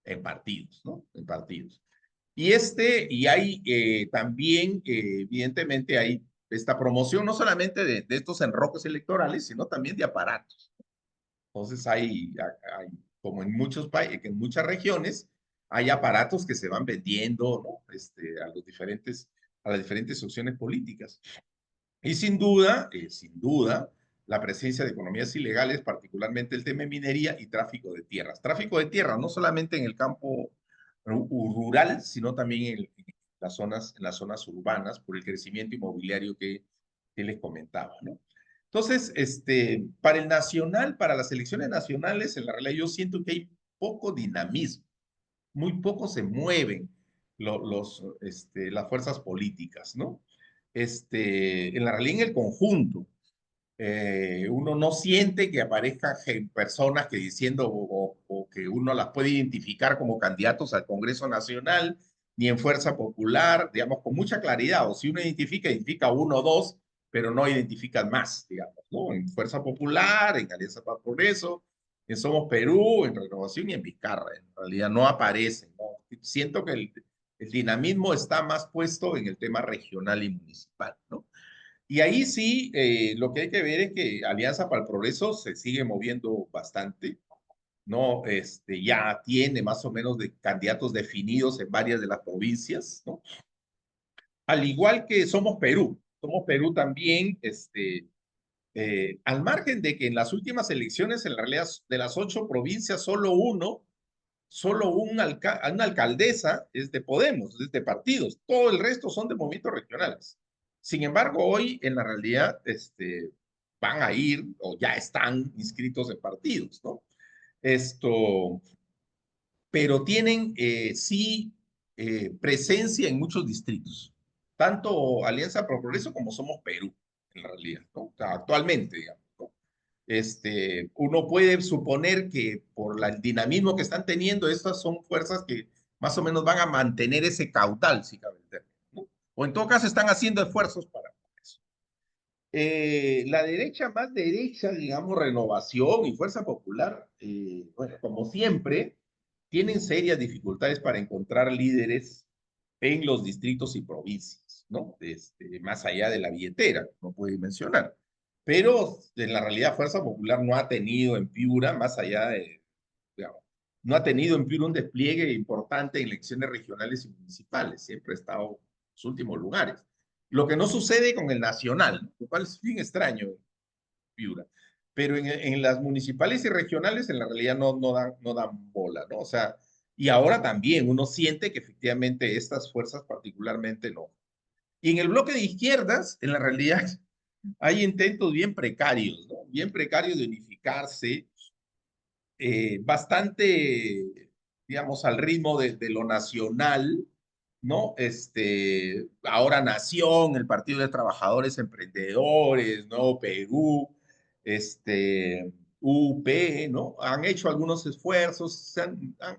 Speaker 3: en partidos, ¿no? En partidos. Y hay también, evidentemente, hay esta promoción no solamente de estos enroques electorales, sino también de aparatos. Entonces como en muchos países, en muchas regiones, hay aparatos que se van vendiendo, ¿no? A las diferentes opciones políticas. Y sin duda, la presencia de economías ilegales, particularmente el tema de minería y tráfico de tierras. Tráfico de tierras, no solamente en el campo rural, sino también en las zonas urbanas, por el crecimiento inmobiliario que les comentaba, ¿no? Entonces, para el nacional, para las elecciones nacionales, en la realidad yo siento que hay poco dinamismo, muy poco se mueven las fuerzas políticas, ¿no? En la realidad, en el conjunto, uno no siente que aparezcan personas que diciendo o que uno las puede identificar como candidatos al Congreso Nacional, ni en Fuerza Popular, digamos, con mucha claridad. O si uno identifica uno o dos, pero no identifican más, digamos, ¿no? En Fuerza Popular, en Alianza para el Progreso, en Somos Perú, en Renovación y en Vizcarra. En realidad no aparecen, ¿no? Siento que el dinamismo está más puesto en el tema regional y municipal, ¿no? Y ahí sí, lo que hay que ver es que Alianza para el Progreso se sigue moviendo bastante, ¿no? Ya tiene más o menos de candidatos definidos en varias de las provincias, ¿no? Al igual que Somos Perú. Somos Perú también, al margen de que en las últimas elecciones, en realidad, de las 8 provincias, solo una alcaldesa es de Podemos, es de partidos. Todo el resto son de movimientos regionales. Sin embargo, hoy en la realidad van a ir o ya están inscritos en partidos, ¿no? Pero tienen sí presencia en muchos distritos, tanto Alianza Pro Progreso como Somos Perú, en la realidad, ¿no? O sea, actualmente, digamos, ¿no? Uno puede suponer que por el dinamismo que están teniendo, estas son fuerzas que más o menos van a mantener ese caudal, si cabe el término, ¿no? O en todo caso están haciendo esfuerzos para eso. La derecha más derecha, digamos, Renovación y Fuerza Popular, bueno, como siempre, tienen serias dificultades para encontrar líderes en los distritos y provincias, ¿no? Más allá de la billetera, no puede mencionar. Pero en la realidad Fuerza Popular no ha tenido en Piura, más allá de, digamos, no ha tenido en Piura un despliegue importante en elecciones regionales y municipales, siempre ha estado en los últimos lugares. Lo que no sucede con el nacional, lo cual es bien extraño, Piura. pero en las municipales y regionales en la realidad no dan bola, ¿no? O sea, y ahora también uno siente que efectivamente estas fuerzas particularmente no. Y en el bloque de izquierdas, en la realidad, hay intentos bien precarios, ¿no? Bien precarios de unificarse, bastante, digamos, al ritmo de lo nacional, ¿no? Ahora Nación, el Partido de Trabajadores Emprendedores, ¿no? Perú, UP, ¿no? Han hecho algunos esfuerzos,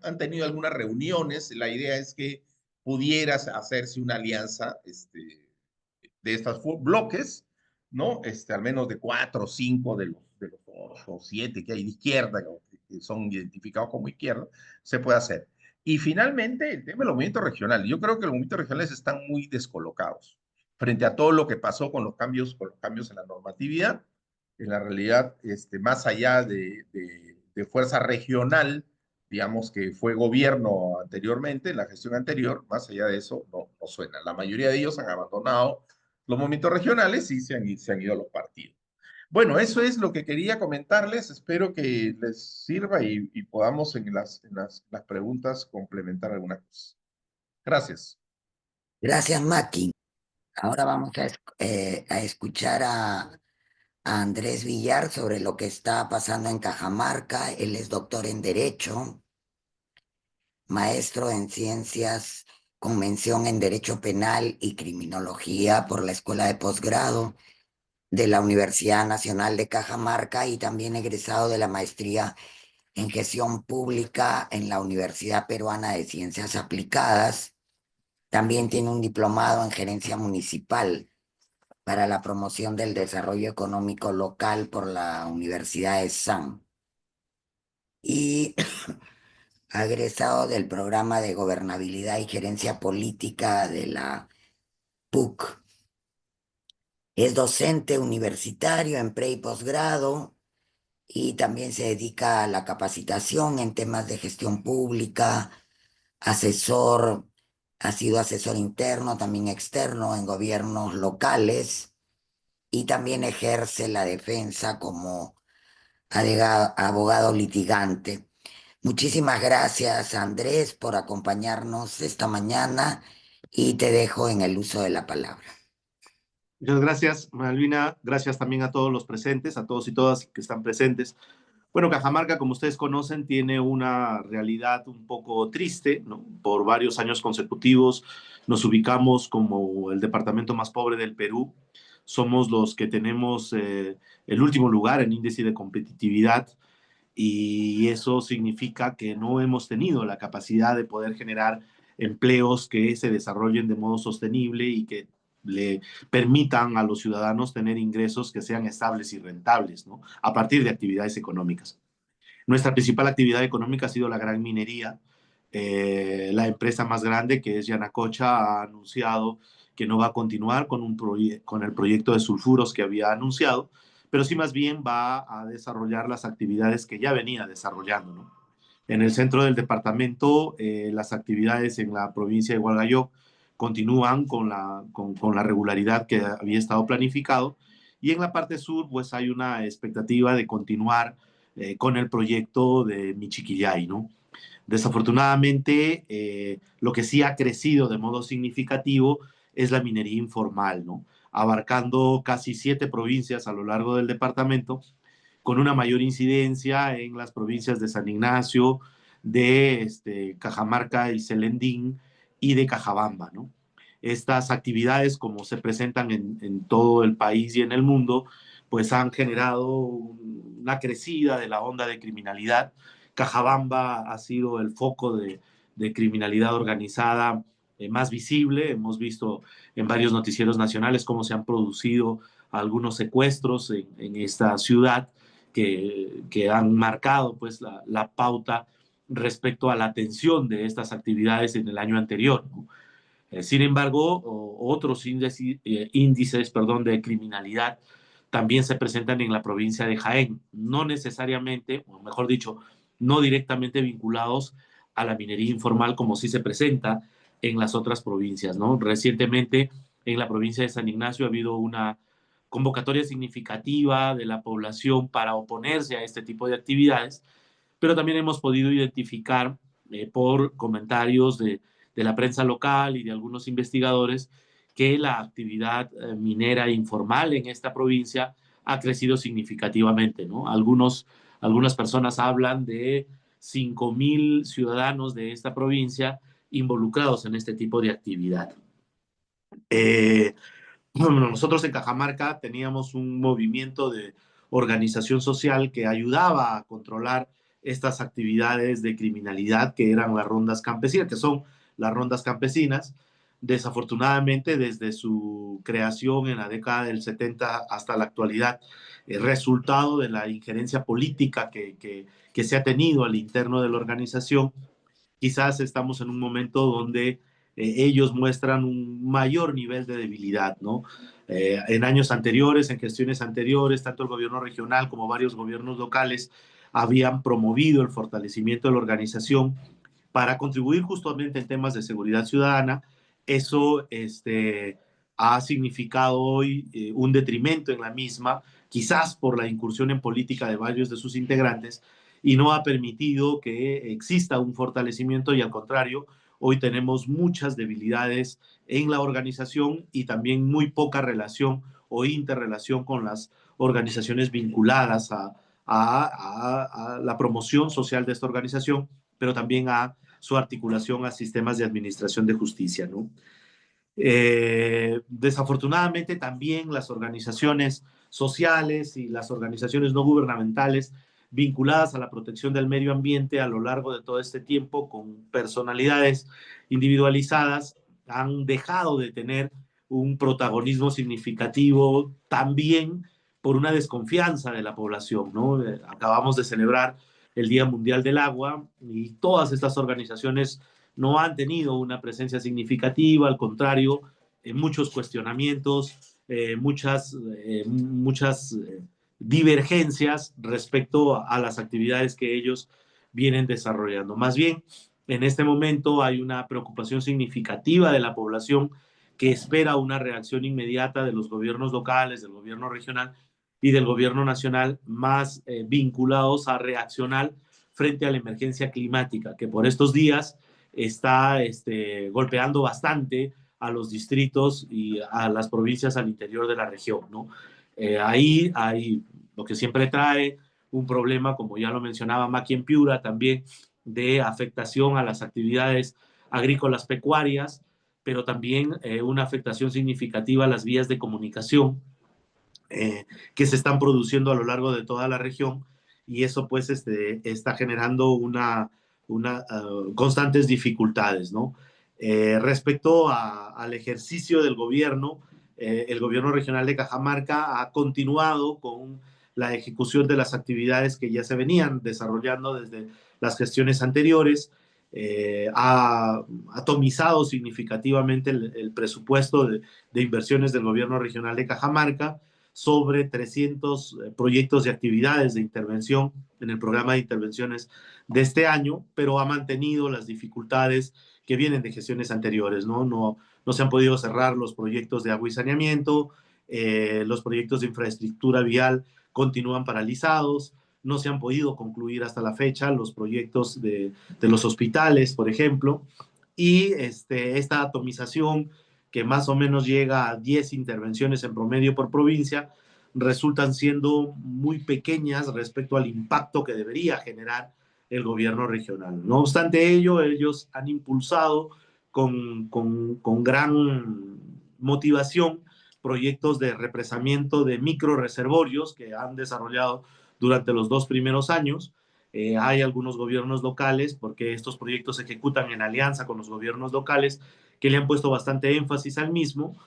Speaker 3: han tenido algunas reuniones. La idea es que pudieras hacerse una alianza, de estos bloques, ¿no? Al menos de 4 o 5 de los 8 o 7 que hay de izquierda, que son identificados como izquierda, se puede hacer. Y finalmente, el tema de los movimientos regionales. Yo creo que los movimientos regionales están muy descolocados frente a todo lo que pasó con los cambios en la normatividad. En la realidad, más allá de fuerza regional, digamos que fue gobierno anteriormente, en la gestión anterior, más allá de eso, no suena. La mayoría de ellos han abandonado los movimientos regionales y se han ido a los partidos. Bueno, eso es lo que quería comentarles. Espero que les sirva y podamos en las preguntas complementar alguna cosa. Gracias.
Speaker 1: Gracias, Maki. Ahora vamos a escuchar a Andrés Villar sobre lo que está pasando en Cajamarca. Él es doctor en Derecho, maestro en Ciencias con mención en Derecho Penal y Criminología por la Escuela de Posgrado de la Universidad Nacional de Cajamarca y también egresado de la maestría en Gestión Pública en la Universidad Peruana de Ciencias Aplicadas. También tiene un diplomado en Gerencia Municipal para la promoción del desarrollo económico local por la Universidad de San. Y ha egresado del programa de Gobernabilidad y Gerencia Política de la PUC. Es docente universitario en pre y posgrado y también se dedica a la capacitación en temas de gestión pública, asesor, ha sido asesor interno, también externo en gobiernos locales y también ejerce la defensa como abogado litigante. Muchísimas gracias, Andrés, por acompañarnos esta mañana y te dejo en el uso de la palabra.
Speaker 4: Muchas gracias, Malvina. Gracias también a todos los presentes, a todos y todas que están presentes. Bueno, Cajamarca, como ustedes conocen, tiene una realidad un poco triste, ¿no? Por varios años consecutivos nos ubicamos como el departamento más pobre del Perú. Somos los que tenemos el último lugar en índice de competitividad y eso significa que no hemos tenido la capacidad de poder generar empleos que se desarrollen de modo sostenible y que le permitan a los ciudadanos tener ingresos que sean estables y rentables, ¿no? A partir de actividades económicas. Nuestra principal actividad económica ha sido la gran minería. La empresa más grande, que es Yanacocha, ha anunciado que no va a continuar con el proyecto de sulfuros que había anunciado, pero sí más bien va a desarrollar las actividades que ya venía desarrollando, ¿no? En el centro del departamento, las actividades en la provincia de Hualgayoc continúan con la regularidad que había estado planificado, y en la parte sur pues hay una expectativa de continuar con el proyecto de Michiquillay, ¿no? Desafortunadamente, lo que sí ha crecido de modo significativo es la minería informal, ¿no? Abarcando casi 7 provincias a lo largo del departamento, con una mayor incidencia en las provincias de San Ignacio, de Cajamarca y Celendín y de Cajabamba, ¿no? Estas actividades, como se presentan en todo el país y en el mundo, pues han generado una crecida de la onda de criminalidad. Cajabamba ha sido el foco de criminalidad organizada más visible. Hemos visto en varios noticieros nacionales cómo se han producido algunos secuestros en esta ciudad que han marcado pues la pauta respecto a la atención de estas actividades en el año anterior, ¿no? Sin embargo, otros índices de criminalidad también se presentan en la provincia de Jaén, no necesariamente, o mejor dicho, no directamente vinculados a la minería informal como sí se presenta en las otras provincias, ¿no? Recientemente en la provincia de San Ignacio ha habido una convocatoria significativa de la población para oponerse a este tipo de actividades, pero también hemos podido identificar por comentarios de la prensa local y de algunos investigadores que la actividad minera informal en esta provincia ha crecido significativamente, ¿no? Algunas personas hablan de 5.000 ciudadanos de esta provincia involucrados en este tipo de actividad. Bueno, nosotros en Cajamarca teníamos un movimiento de organización social que ayudaba a controlar estas actividades de criminalidad que eran las rondas campesinas, que son las rondas campesinas. Desafortunadamente, desde su creación en la década del 70 hasta la actualidad, resultado de la injerencia política que se ha tenido al interno de la organización, quizás estamos en un momento donde ellos muestran un mayor nivel de debilidad, ¿no? En años anteriores, en gestiones anteriores, tanto el gobierno regional como varios gobiernos locales habían promovido el fortalecimiento de la organización para contribuir justamente en temas de seguridad ciudadana. Eso ha significado hoy un detrimento en la misma, quizás por la incursión en política de varios de sus integrantes, y no ha permitido que exista un fortalecimiento, y al contrario, hoy tenemos muchas debilidades en la organización y también muy poca relación o interrelación con las organizaciones vinculadas a la promoción social de esta organización, pero también a su articulación a sistemas de administración de justicia, ¿no? Desafortunadamente también las organizaciones sociales y las organizaciones no gubernamentales vinculadas a la protección del medio ambiente a lo largo de todo este tiempo, con personalidades individualizadas, han dejado de tener un protagonismo significativo también por una desconfianza de la población, ¿no? Acabamos de celebrar el Día Mundial del Agua y todas estas organizaciones no han tenido una presencia significativa, al contrario, muchos cuestionamientos, muchas divergencias respecto a las actividades que ellos vienen desarrollando. Más bien, en este momento hay una preocupación significativa de la población que espera una reacción inmediata de los gobiernos locales, del gobierno regional y del gobierno nacional, más vinculados a reaccionar frente a la emergencia climática, que por estos días está golpeando bastante a los distritos y a las provincias al interior de la región, ¿no? Ahí hay lo que siempre trae un problema, como ya lo mencionaba Maki en Piura, también de afectación a las actividades agrícolas pecuarias, pero también una afectación significativa a las vías de comunicación que se están produciendo a lo largo de toda la región, y eso pues está generando constantes dificultades, ¿no? Respecto al ejercicio del gobierno, el gobierno regional de Cajamarca ha continuado con la ejecución de las actividades que ya se venían desarrollando desde las gestiones anteriores, ha atomizado significativamente el presupuesto de inversiones del gobierno regional de Cajamarca, sobre 300 proyectos de actividades de intervención en el programa de intervenciones de este año, pero ha mantenido las dificultades que vienen de gestiones anteriores, ¿no? No se han podido cerrar los proyectos de agua y saneamiento, los proyectos de infraestructura vial continúan paralizados, no se han podido concluir hasta la fecha los proyectos de los hospitales, por ejemplo, y esta atomización que más o menos llega a 10 intervenciones en promedio por provincia, resultan siendo muy pequeñas respecto al impacto que debería generar el gobierno regional. No obstante ello, ellos han impulsado con gran motivación proyectos de represamiento de micro reservorios que han desarrollado durante los 2 primeros años. Hay algunos gobiernos locales, porque estos proyectos se ejecutan en alianza con los gobiernos locales, que le han puesto bastante énfasis al mismo,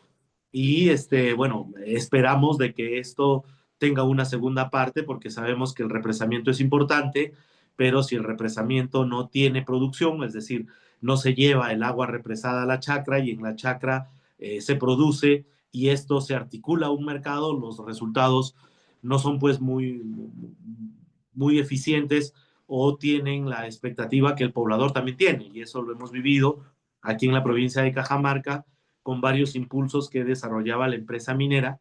Speaker 4: y bueno, esperamos de que esto tenga una segunda parte, porque sabemos que el represamiento es importante, pero si el represamiento no tiene producción, es decir, no se lleva el agua represada a la chacra y en la chacra se produce y esto se articula a un mercado, los resultados no son pues muy eficientes o tienen la expectativa que el poblador también tiene, y eso lo hemos vivido aquí en la provincia de Cajamarca con varios impulsos que desarrollaba la empresa minera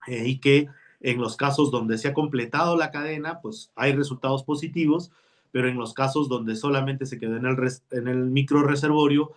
Speaker 4: y que en los casos donde se ha completado la cadena, pues hay resultados positivos, pero en los casos donde solamente se quedó en el micro reservorio,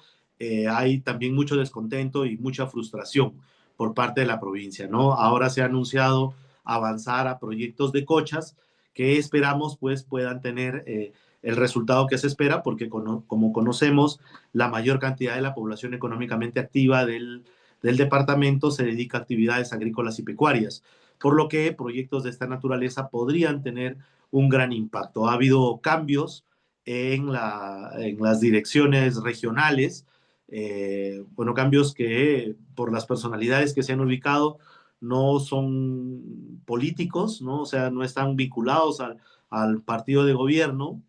Speaker 4: hay también mucho descontento y mucha frustración por parte de la provincia, ¿no? Ahora se ha anunciado avanzar a proyectos de cochas que esperamos pues puedan tener el resultado que se espera, porque como conocemos, la mayor cantidad de la población económicamente activa del departamento se dedica a actividades agrícolas y pecuarias, por lo que proyectos de esta naturaleza podrían tener un gran impacto. Ha habido cambios en las direcciones regionales, bueno, cambios que por las personalidades que se han ubicado no son políticos, ¿no? O sea, no están vinculados al partido de gobierno,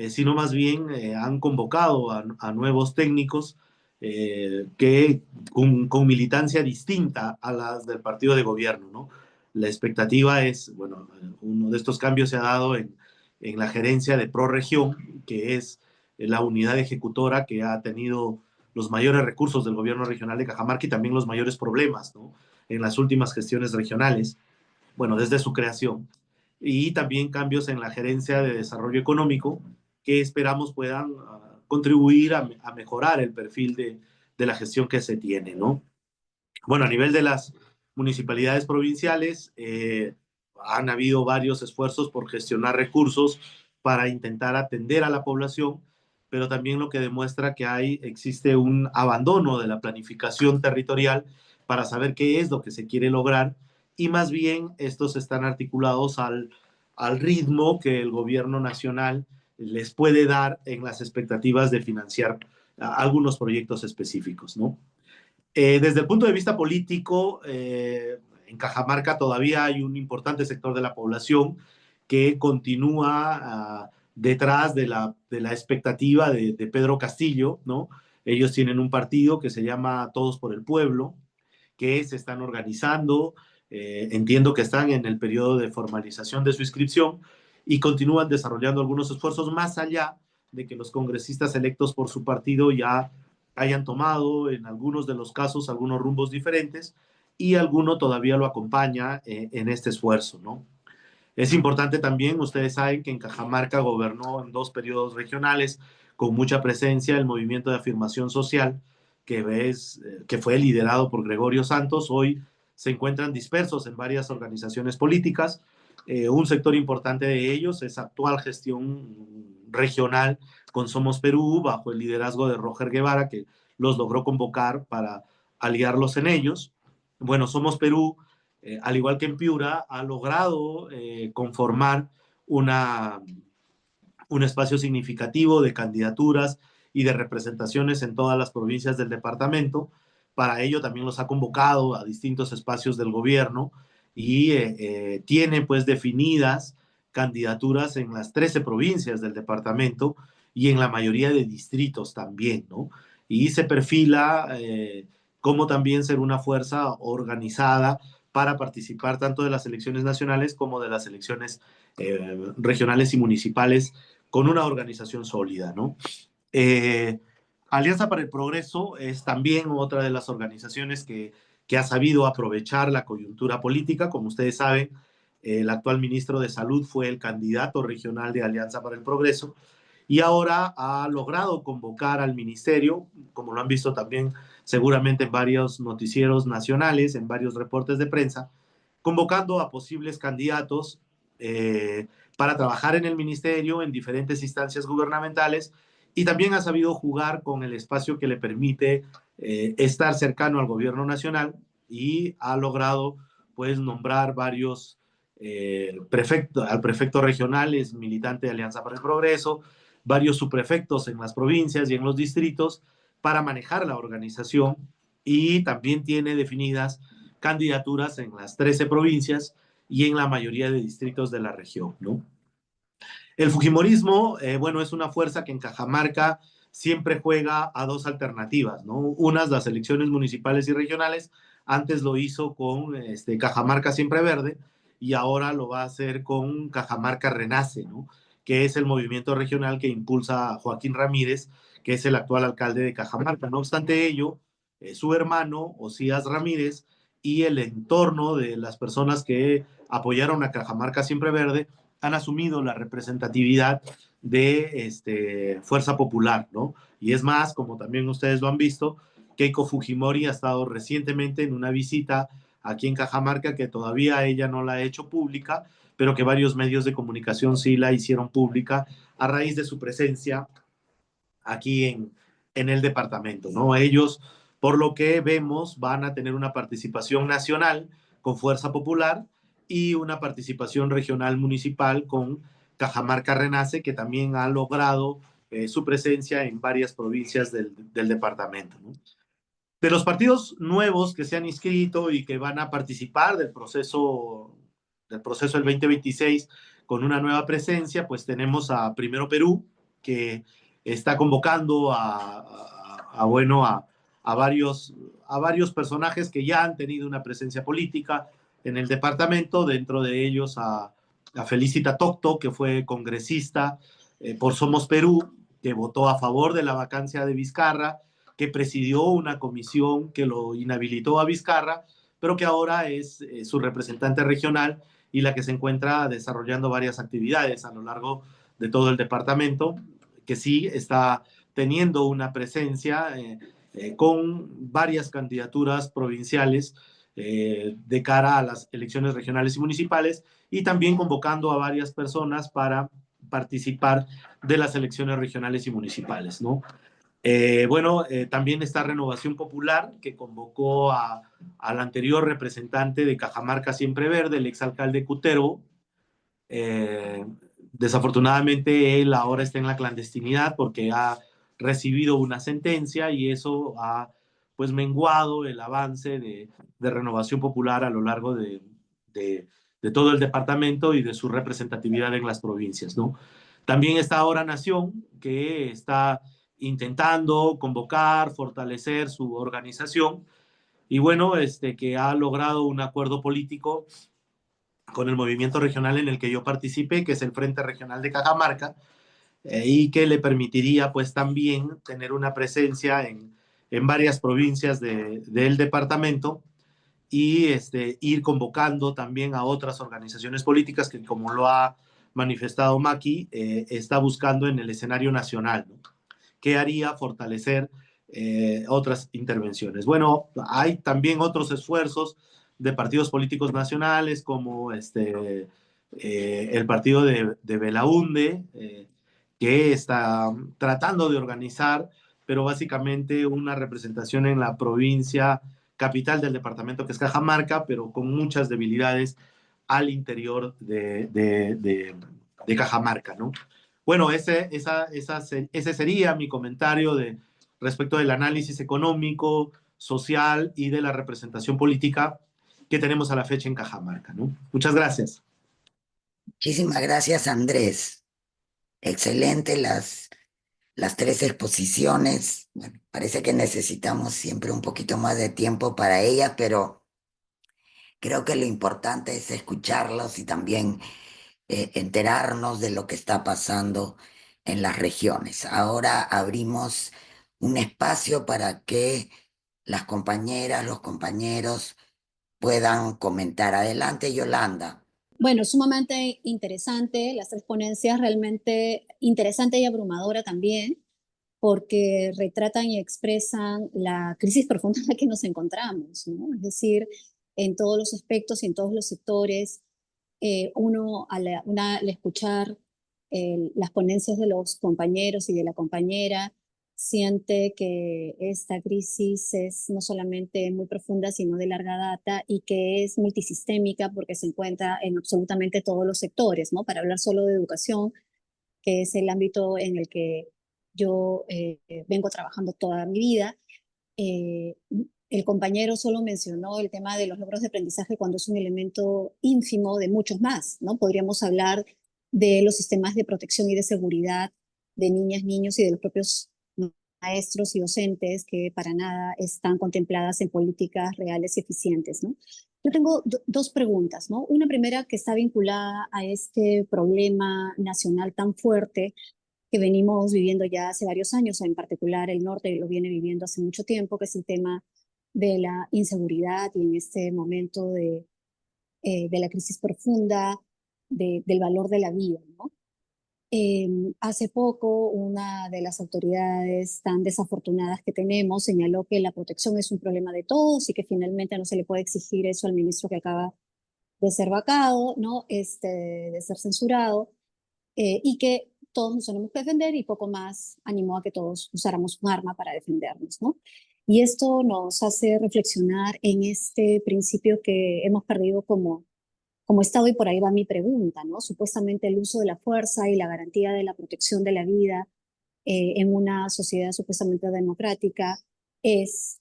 Speaker 4: sino más bien han convocado a nuevos técnicos que con militancia distinta a las del partido de gobierno, ¿no? La expectativa es, bueno, uno de estos cambios se ha dado en la gerencia de ProRegión, que es la unidad ejecutora que ha tenido los mayores recursos del gobierno regional de Cajamarca y también los mayores problemas, ¿no? En las últimas gestiones regionales, bueno, desde su creación. Y también cambios en la gerencia de desarrollo económico que esperamos puedan contribuir a mejorar el perfil de la gestión que se tiene, ¿no? Bueno, a nivel de las municipalidades provinciales, han habido varios esfuerzos por gestionar recursos para intentar atender a la población, pero también lo que demuestra que existe un abandono de la planificación territorial para saber qué es lo que se quiere lograr, y más bien estos están articulados al ritmo que el gobierno nacional les puede dar en las expectativas de financiar algunos proyectos específicos, ¿no? Desde el punto de vista político, en Cajamarca todavía hay un importante sector de la población que continúa detrás de la expectativa de Pedro Castillo, ¿no? Ellos tienen un partido que se llama Todos por el Pueblo, que se están organizando, entiendo que están en el periodo de formalización de su inscripción y continúan desarrollando algunos esfuerzos más allá de que los congresistas electos por su partido ya hayan tomado en algunos de los casos algunos rumbos diferentes y alguno todavía lo acompaña en este esfuerzo, ¿no? Es importante también, ustedes saben que en Cajamarca gobernó en 2 periodos regionales con mucha presencia el movimiento de afirmación social, que fue liderado por Gregorio Santos. Hoy se encuentran dispersos en varias organizaciones políticas. Un sector importante de ellos es actual gestión regional con Somos Perú, bajo el liderazgo de Roger Guevara, que los logró convocar para aliarlos en ellos. Bueno, Somos Perú, al igual que en Piura, ha logrado conformar un espacio significativo de candidaturas y de representaciones en todas las provincias del departamento. Para ello también los ha convocado a distintos espacios del gobierno y tiene pues definidas candidaturas en las 13 provincias del departamento y en la mayoría de distritos también, ¿no? Y se perfila como también ser una fuerza organizada para participar tanto de las elecciones nacionales como de las elecciones regionales y municipales con una organización sólida, ¿no? Alianza para el Progreso es también otra de las organizaciones que ha sabido aprovechar la coyuntura política. Como ustedes saben, el actual ministro de Salud fue el candidato regional de Alianza para el Progreso y ahora ha logrado convocar al ministerio, como lo han visto también seguramente en varios noticieros nacionales, en varios reportes de prensa, convocando a posibles candidatos para trabajar en el ministerio, en diferentes instancias gubernamentales, y también ha sabido jugar con el espacio que le permite estar cercano al gobierno nacional y ha logrado pues nombrar varios al prefecto regional, es militante de Alianza para el Progreso, varios subprefectos en las provincias y en los distritos para manejar la organización, y también tiene definidas candidaturas en las 13 provincias y en la mayoría de distritos de la región, ¿no? El Fujimorismo, bueno, es una fuerza que en Cajamarca siempre juega a 2 alternativas, ¿no? Unas, las elecciones municipales y regionales, antes lo hizo con Cajamarca Siempre Verde y ahora lo va a hacer con Cajamarca Renace, ¿no? Que es el movimiento regional que impulsa a Joaquín Ramírez, que es el actual alcalde de Cajamarca. No obstante ello, su hermano, Osías Ramírez, y el entorno de las personas que apoyaron a Cajamarca Siempre Verde han asumido la representatividad de Fuerza Popular, ¿no? Y es más, como también ustedes lo han visto, Keiko Fujimori ha estado recientemente en una visita aquí en Cajamarca, que todavía ella no la ha hecho pública, pero que varios medios de comunicación sí la hicieron pública a raíz de su presencia aquí en el departamento, ¿no? Ellos, por lo que vemos, van a tener una participación nacional con Fuerza Popular y una participación regional municipal con Cajamarca Renace, que también ha logrado su presencia en varias provincias del departamento, ¿no? De los partidos nuevos que se han inscrito y que van a participar del proceso del 2026 con una nueva presencia, pues tenemos a Primero Perú, que está convocando a varios personajes que ya han tenido una presencia política en el departamento, dentro de ellos a Felicita Tocto, que fue congresista por Somos Perú, que votó a favor de la vacancia de Vizcarra, que presidió una comisión que lo inhabilitó a Vizcarra, pero que ahora es su representante regional y la que se encuentra desarrollando varias actividades a lo largo de todo el departamento, que sí está teniendo una presencia con varias candidaturas provinciales de cara a las elecciones regionales y municipales, y también convocando a varias personas para participar de las elecciones regionales y municipales, ¿no? También está Renovación Popular, que convocó al anterior representante de Cajamarca Siempre Verde, el exalcalde Cutero. Desafortunadamente él ahora está en la clandestinidad porque ha recibido una sentencia, y eso ha pues menguado el avance de Renovación Popular a lo largo de todo el departamento y de su representatividad en las provincias, ¿no? También está ahora Nación, que está intentando convocar, fortalecer su organización, y bueno, que ha logrado un acuerdo político con el movimiento regional en el que yo participé, que es el Frente Regional de Cajamarca, y que le permitiría pues también tener una presencia en varias provincias del departamento, y ir convocando también a otras organizaciones políticas que, como lo ha manifestado Maki, está buscando en el escenario nacional, ¿no? ¿Qué haría fortalecer otras intervenciones? Bueno, hay también otros esfuerzos de partidos políticos nacionales, como el partido de Belaunde, que está tratando de organizar, pero básicamente una representación en la provincia capital del departamento, que es Cajamarca, pero con muchas debilidades al interior de Cajamarca, ¿no? Bueno, ese sería mi comentario respecto del análisis económico, social y de la representación política que tenemos a la fecha en Cajamarca, ¿no? Muchas gracias.
Speaker 1: Muchísimas gracias, Andrés. Excelente las tres exposiciones. Bueno, parece que necesitamos siempre un poquito más de tiempo para ellas, pero creo que lo importante es escucharlos y también enterarnos de lo que está pasando en las regiones. Ahora abrimos un espacio para que las compañeras, los compañeros puedan comentar. Adelante, Yolanda.
Speaker 5: Bueno, sumamente interesante, las tres ponencias realmente interesante y abrumadora también, porque retratan y expresan la crisis profunda en la que nos encontramos, ¿no? Es decir, en todos los aspectos y en todos los sectores, uno al escuchar las ponencias de los compañeros y de la compañera, siente que esta crisis es no solamente muy profunda, sino de larga data, y que es multisistémica porque se encuentra en absolutamente todos los sectores, ¿no? Para hablar solo de educación, que es el ámbito en el que yo vengo trabajando toda mi vida. El compañero solo mencionó el tema de los logros de aprendizaje cuando es un elemento ínfimo de muchos más, ¿no? Podríamos hablar de los sistemas de protección y de seguridad de niñas, niños y de los propios maestros y docentes, que para nada están contempladas en políticas reales y eficientes, ¿no? Yo tengo dos preguntas, ¿no? Una primera que está vinculada a este problema nacional tan fuerte que venimos viviendo ya hace varios años, en particular el norte lo viene viviendo hace mucho tiempo, que es el tema de la inseguridad y en este momento de la crisis profunda del valor de la vida, ¿no? Hace poco, una de las autoridades tan desafortunadas que tenemos señaló que la protección es un problema de todos y que finalmente no se le puede exigir eso al ministro que acaba de ser vacado, ¿no? De ser censurado, y que todos nos tenemos que defender y poco más animó a que todos usáramos un arma para defendernos, ¿no? Y esto nos hace reflexionar en este principio que hemos perdido como Estado, y por ahí va mi pregunta, ¿no? Supuestamente el uso de la fuerza y la garantía de la protección de la vida en una sociedad supuestamente democrática es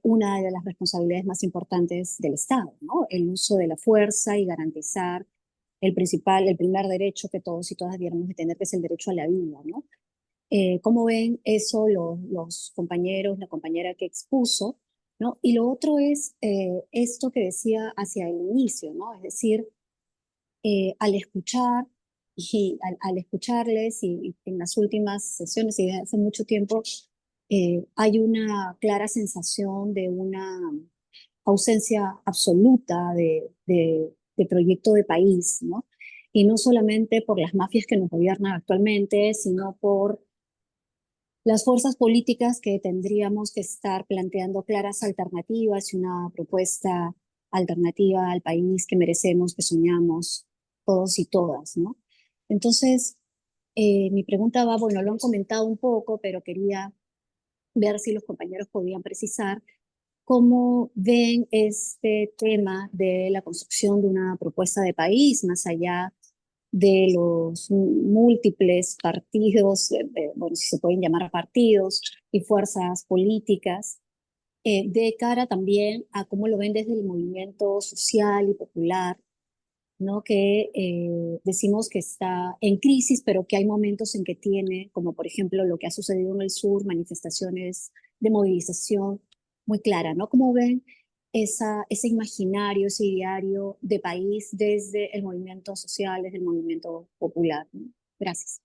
Speaker 5: una de las responsabilidades más importantes del Estado, ¿no? El uso de la fuerza y garantizar el primer derecho que todos y todas debiéramos de tener, que es el derecho a la vida, ¿no? ¿Cómo ven eso los compañeros, la compañera que expuso, ¿no? Y lo otro es esto que decía hacia el inicio, ¿no? Es decir, al escuchar y al escucharles y en las últimas sesiones y desde hace mucho tiempo, hay una clara sensación de una ausencia absoluta de proyecto de país, ¿no? Y no solamente por las mafias que nos gobiernan actualmente, sino por las fuerzas políticas que tendríamos que estar planteando claras alternativas y una propuesta alternativa al país que merecemos, que soñamos todos y todas, ¿no? Entonces, mi pregunta va, bueno, lo han comentado un poco, pero quería ver si los compañeros podían precisar cómo ven este tema de la construcción de una propuesta de país, más allá de los múltiples partidos, bueno, si se pueden llamar partidos y fuerzas políticas, de cara también a cómo lo ven desde el movimiento social y popular, ¿no? Que decimos que está en crisis, pero que hay momentos en que tiene, como por ejemplo lo que ha sucedido en el sur, manifestaciones de movilización muy clara, ¿no? ¿Cómo ven ese imaginario, ese ideario de país desde el movimiento social, desde el movimiento popular, ¿no? Gracias.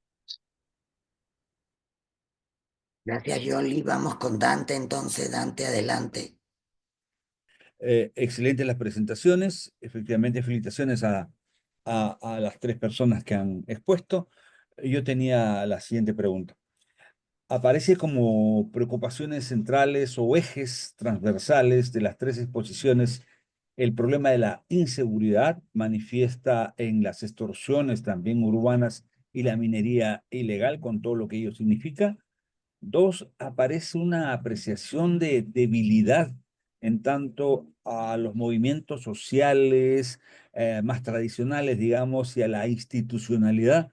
Speaker 1: Gracias, Yoli. Vamos con Dante, entonces, Dante, adelante.
Speaker 6: Excelentes las presentaciones. Efectivamente, felicitaciones a las tres personas que han expuesto. Yo tenía la siguiente pregunta. Aparece como preocupaciones centrales o ejes transversales de las tres exposiciones el problema de la inseguridad, manifiesta en las extorsiones también urbanas y la minería ilegal con todo lo que ello significa. Dos, aparece una apreciación de debilidad en tanto a los movimientos sociales más tradicionales, digamos, y a la institucionalidad.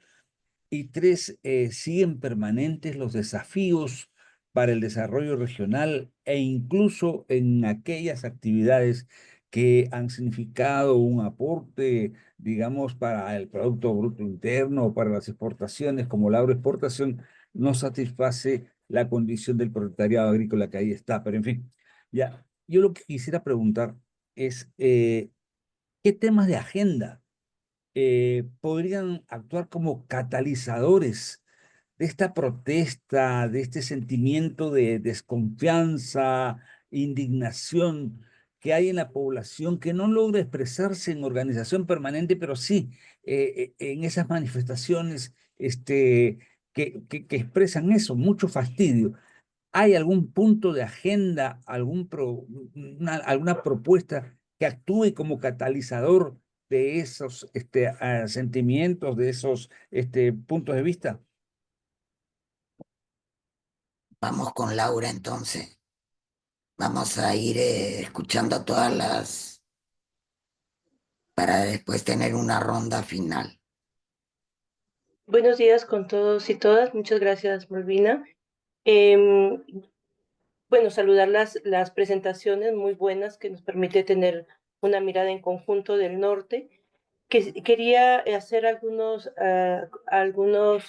Speaker 6: Y tres, siguen permanentes los desafíos para el desarrollo regional e incluso en aquellas actividades que han significado un aporte, digamos, para el Producto Bruto Interno o para las exportaciones, como la agroexportación, no satisface la condición del proletariado agrícola que ahí está. Pero en fin, ya, yo lo que quisiera preguntar es, ¿qué temas de agenda podrían actuar como catalizadores de esta protesta, de este sentimiento de desconfianza, indignación que hay en la población, que no logra expresarse en organización permanente, pero sí en esas manifestaciones que expresan eso, mucho fastidio? ¿Hay algún punto de agenda, alguna propuesta que actúe como catalizador de esos sentimientos, de esos puntos de vista?
Speaker 1: Vamos con Laura, entonces. Vamos a ir escuchando todas las, para después tener una ronda final.
Speaker 7: Buenos días con todos y todas. Muchas gracias, Malvina. Bueno, saludar las presentaciones muy buenas que nos permite tener una mirada en conjunto del norte. Quería hacer algunos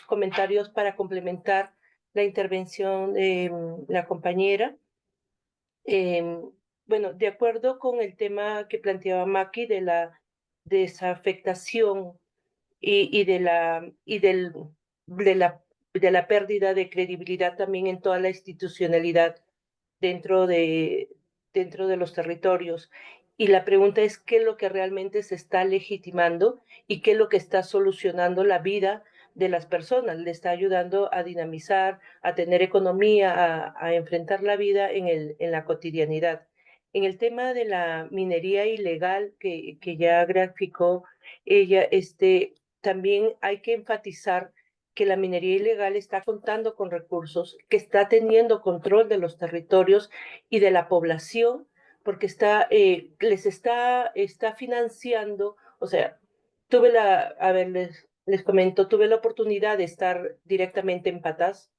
Speaker 7: comentarios para complementar la intervención de la compañera. Bueno, de acuerdo con el tema que planteaba Maki de la desafectación y de la pérdida de credibilidad también en toda la institucionalidad dentro de dentro de los territorios. Y la pregunta es qué es lo que realmente se está legitimando y qué es lo que está solucionando la vida de las personas, le está ayudando a dinamizar, a tener economía, a enfrentar la vida en la cotidianidad. En el tema de la minería ilegal que ya graficó ella, también hay que enfatizar que la minería ilegal está contando con recursos, que está teniendo control de los territorios y de la población, porque les está financiando, o sea, les comento, tuve la oportunidad de estar directamente en Patás,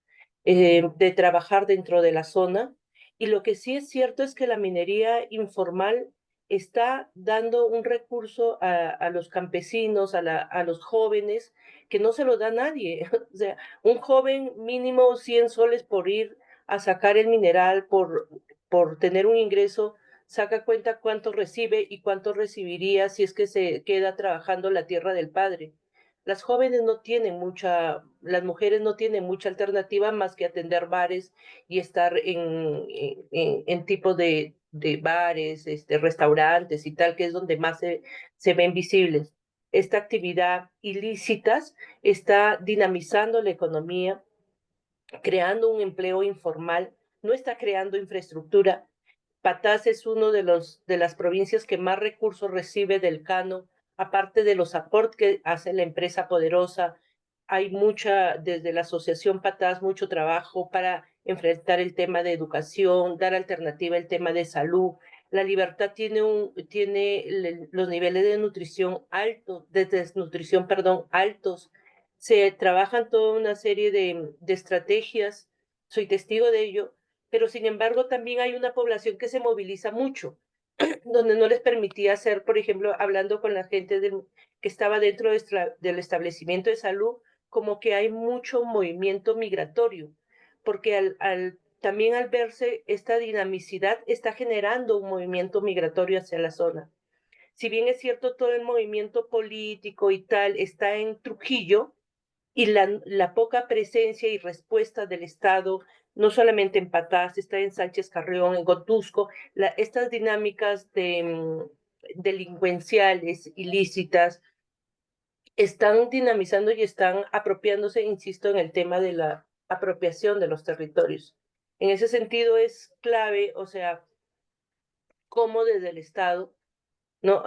Speaker 7: de trabajar dentro de la zona, y lo que sí es cierto es que la minería informal está dando un recurso a los campesinos, a los jóvenes, que no se lo da nadie. O sea, un joven mínimo 100 soles por ir a sacar el mineral, por tener un ingreso, saca cuenta cuánto recibe y cuánto recibiría si es que se queda trabajando la tierra del padre. Las jóvenes no tienen las mujeres no tienen mucha alternativa más que atender bares y estar en tipo de bares, restaurantes y tal, que es donde más se ven visibles. Esta actividad ilícita está dinamizando la economía, creando un empleo informal, no está creando infraestructura. Patás es uno de las provincias que más recursos recibe del Cano, aparte de los aportes que hace la empresa Poderosa. Hay desde la Asociación Patás, mucho trabajo para enfrentar el tema de educación, dar alternativa al tema de salud. La Libertad tiene los niveles de nutrición altos, de desnutrición, perdón, altos. Se trabajan toda una serie de estrategias, soy testigo de ello, pero sin embargo también hay una población que se moviliza mucho, donde no les permitía hacer, por ejemplo, hablando con la gente que estaba dentro del establecimiento de salud, como que hay mucho movimiento migratorio, porque también al verse esta dinamicidad está generando un movimiento migratorio hacia la zona. Si bien es cierto todo el movimiento político y tal está en Trujillo, y la poca presencia y respuesta del Estado, no solamente en Patás, está en Sánchez Carrión, en Gotusco, estas dinámicas delincuenciales, ilícitas, están dinamizando y están apropiándose, insisto, en el tema de la apropiación de los territorios. En ese sentido es clave, o sea, cómo desde el Estado ¿no?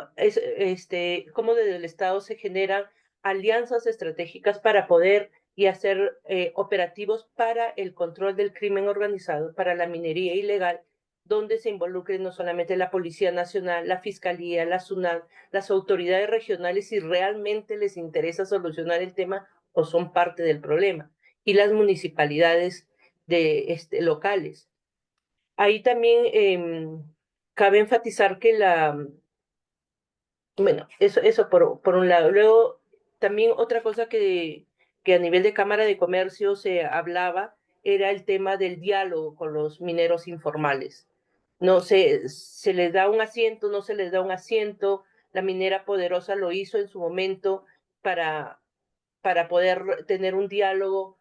Speaker 7: Cómo desde el Estado se generan alianzas estratégicas para poder y hacer operativos para el control del crimen organizado, para la minería ilegal, donde se involucre no solamente la Policía Nacional, la Fiscalía, la SUNAT, las autoridades regionales, si realmente les interesa solucionar el tema o son parte del problema, y las municipalidades locales. Ahí también cabe enfatizar que bueno, eso por un lado. Luego, también otra cosa que a nivel de Cámara de Comercio se hablaba era el tema del diálogo con los mineros informales. No se les da un asiento, no se les da un asiento. La minera Poderosa lo hizo en su momento para poder tener un diálogo.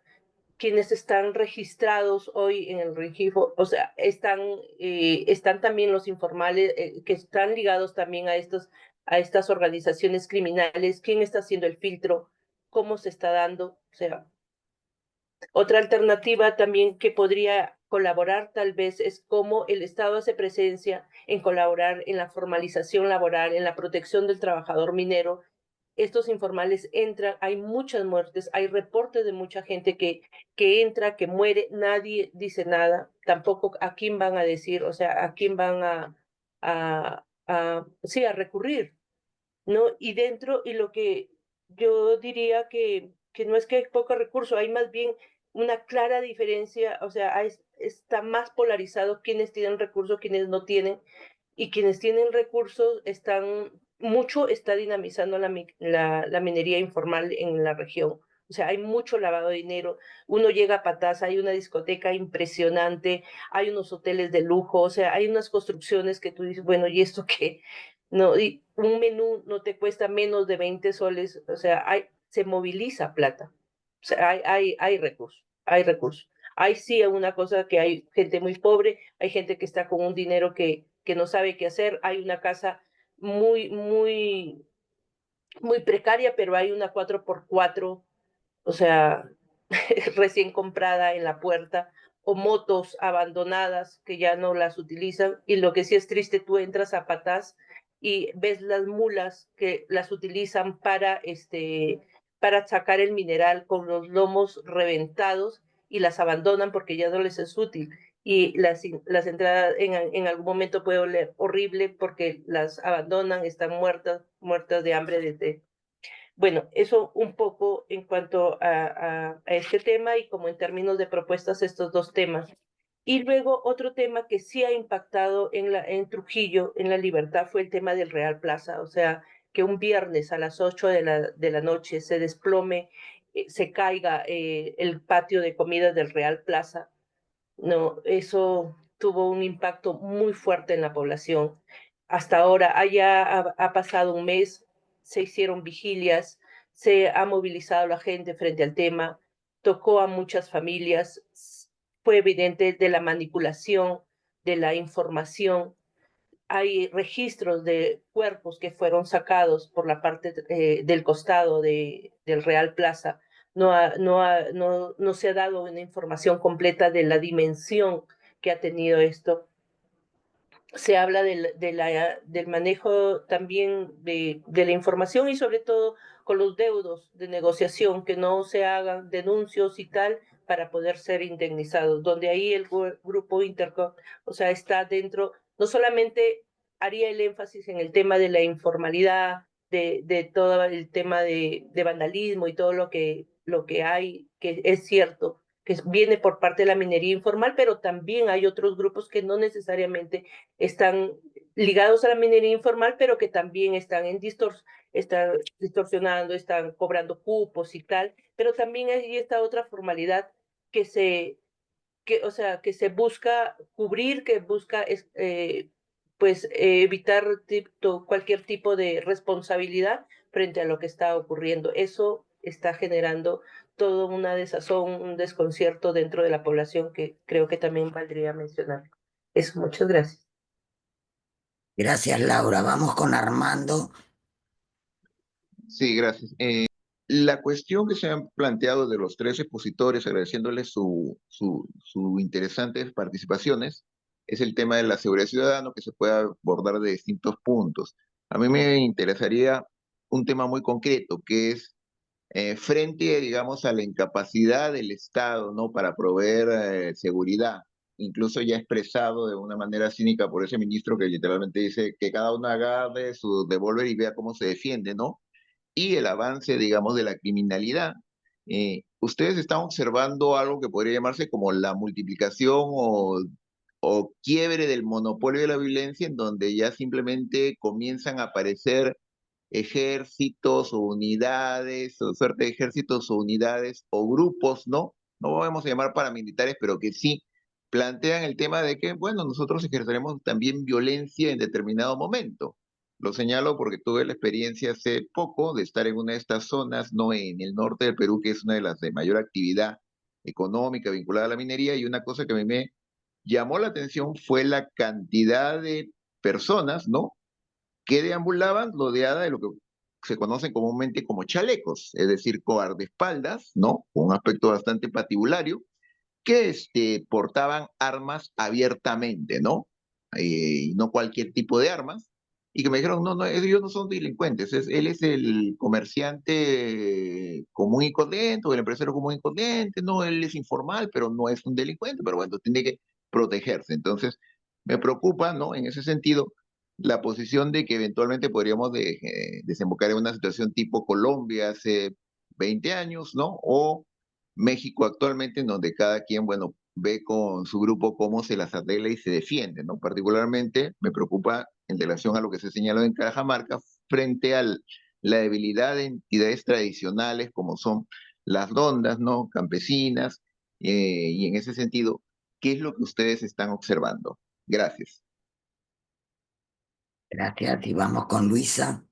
Speaker 7: Quienes están registrados hoy en el registro, o sea, están también los informales que están ligados también a estas organizaciones criminales. ¿Quién está haciendo el filtro? ¿Cómo se está dando? O sea, otra alternativa también que podría colaborar tal vez es cómo el Estado hace presencia en colaborar en la formalización laboral, en la protección del trabajador minero. Estos informales entran, hay muchas muertes, hay reportes de mucha gente que entra, que muere, nadie dice nada, tampoco a quién van a decir, o sea, a quién van sí, a recurrir, ¿no? Y lo que yo diría que no es que hay poco recurso, hay más bien una clara diferencia, o sea, está más polarizado quienes tienen recursos, quienes no tienen, y quienes tienen recursos mucho está dinamizando la minería informal en la región. O sea, hay mucho lavado de dinero. Uno llega a Patás, hay una discoteca impresionante, hay unos hoteles de lujo, o sea, hay unas construcciones que tú dices, bueno, ¿y esto qué? No, y un menú no te cuesta menos de 20 soles, o sea, se moviliza plata. O sea, hay recursos, hay recursos. Hay sí una cosa que hay gente muy pobre, hay gente que está con un dinero que que no sabe qué hacer. Hay una casa muy precaria, pero hay una 4x4, o sea, recién comprada en la puerta, o motos abandonadas que ya no las utilizan. Y lo que sí es triste, tú entras a Patás y ves las mulas que las utilizan para sacar el mineral con los lomos reventados y las abandonan porque ya no les es útil. Y las entradas en algún momento puede oler horrible porque las abandonan, están muertas de hambre desde. Bueno, eso un poco en cuanto a este tema y como en términos de propuestas estos dos temas. Y luego otro tema que sí ha impactado en Trujillo, en La Libertad, fue el tema del Real Plaza. O sea, que un viernes a las 8 de la noche se desplome, se caiga el patio de comidas del Real Plaza. No, eso tuvo un impacto muy fuerte en la población. Hasta ahora, ha pasado un mes, se hicieron vigilias, se ha movilizado la gente frente al tema, tocó a muchas familias, fue evidente de la manipulación de la información. Hay registros de cuerpos que fueron sacados por la parte del costado del Real Plaza. No se ha dado una información completa de la dimensión que ha tenido esto. Se habla del manejo también de la información y sobre todo con los deudos de negociación, que no se hagan denuncios y tal para poder ser indemnizados, donde ahí el grupo Intercom, o sea, está dentro, no solamente haría el énfasis en el tema de la informalidad, de todo el tema de vandalismo y todo lo que hay, que es cierto, que viene por parte de la minería informal, pero también hay otros grupos que no necesariamente están ligados a la minería informal, pero que también están están distorsionando, están cobrando cupos y tal, pero también hay esta otra formalidad o sea, que se busca cubrir, que busca evitar cualquier tipo de responsabilidad frente a lo que está ocurriendo. Eso está generando toda una desazón, un desconcierto dentro de la población que creo que también valdría mencionar. Eso, muchas gracias.
Speaker 1: Gracias, Laura. Vamos con Armando.
Speaker 8: Sí, gracias. La cuestión que se han planteado de los tres expositores, agradeciéndoles su interesantes participaciones, es el tema de la seguridad ciudadana que se puede abordar de distintos puntos. A mí me interesaría un tema muy concreto, que es frente, digamos, a la incapacidad del Estado, ¿no?, para proveer seguridad, incluso ya expresado de una manera cínica por ese ministro que literalmente dice que cada uno agarre su revólver y vea cómo se defiende, ¿no? Y el avance, digamos, de la criminalidad. Ustedes están observando algo que podría llamarse como la multiplicación o quiebre del monopolio de la violencia, en donde ya simplemente comienzan a aparecer ejércitos o unidades, o suerte de ejércitos o unidades o grupos, ¿no? No vamos a llamar paramilitares, pero que sí plantean el tema de que, bueno, nosotros ejerceremos también violencia en determinado momento. Lo señalo porque tuve la experiencia hace poco de estar en una de estas zonas, no en el norte del Perú, que es una de las de mayor actividad económica vinculada a la minería, y una cosa que a mí me llamó la atención fue la cantidad de personas, ¿no?, que deambulaban rodeada de lo que se conocen comúnmente como chalecos, es decir, guardaespaldas, ¿no?, con un aspecto bastante patibulario, que portaban armas abiertamente, ¿no? Y no cualquier tipo de armas, y que me dijeron, no, no, ellos no son delincuentes, él es el comerciante común y corriente, o el empresario común y corriente, no, él es informal, pero no es un delincuente, pero bueno, tiene que protegerse. Entonces, me preocupa, ¿no?, en ese sentido, la posición de que eventualmente podríamos desembocar en una situación tipo Colombia hace 20 años, ¿no? O México actualmente, en donde cada quien, bueno, ve con su grupo cómo se las arregla y se defiende, ¿no? Particularmente me preocupa en relación a lo que se señaló en Cajamarca frente a la debilidad de entidades tradicionales como son las rondas, ¿no?, campesinas, y en ese sentido, ¿qué es lo que ustedes están observando? Gracias.
Speaker 1: Gracias. Y vamos con Luisa.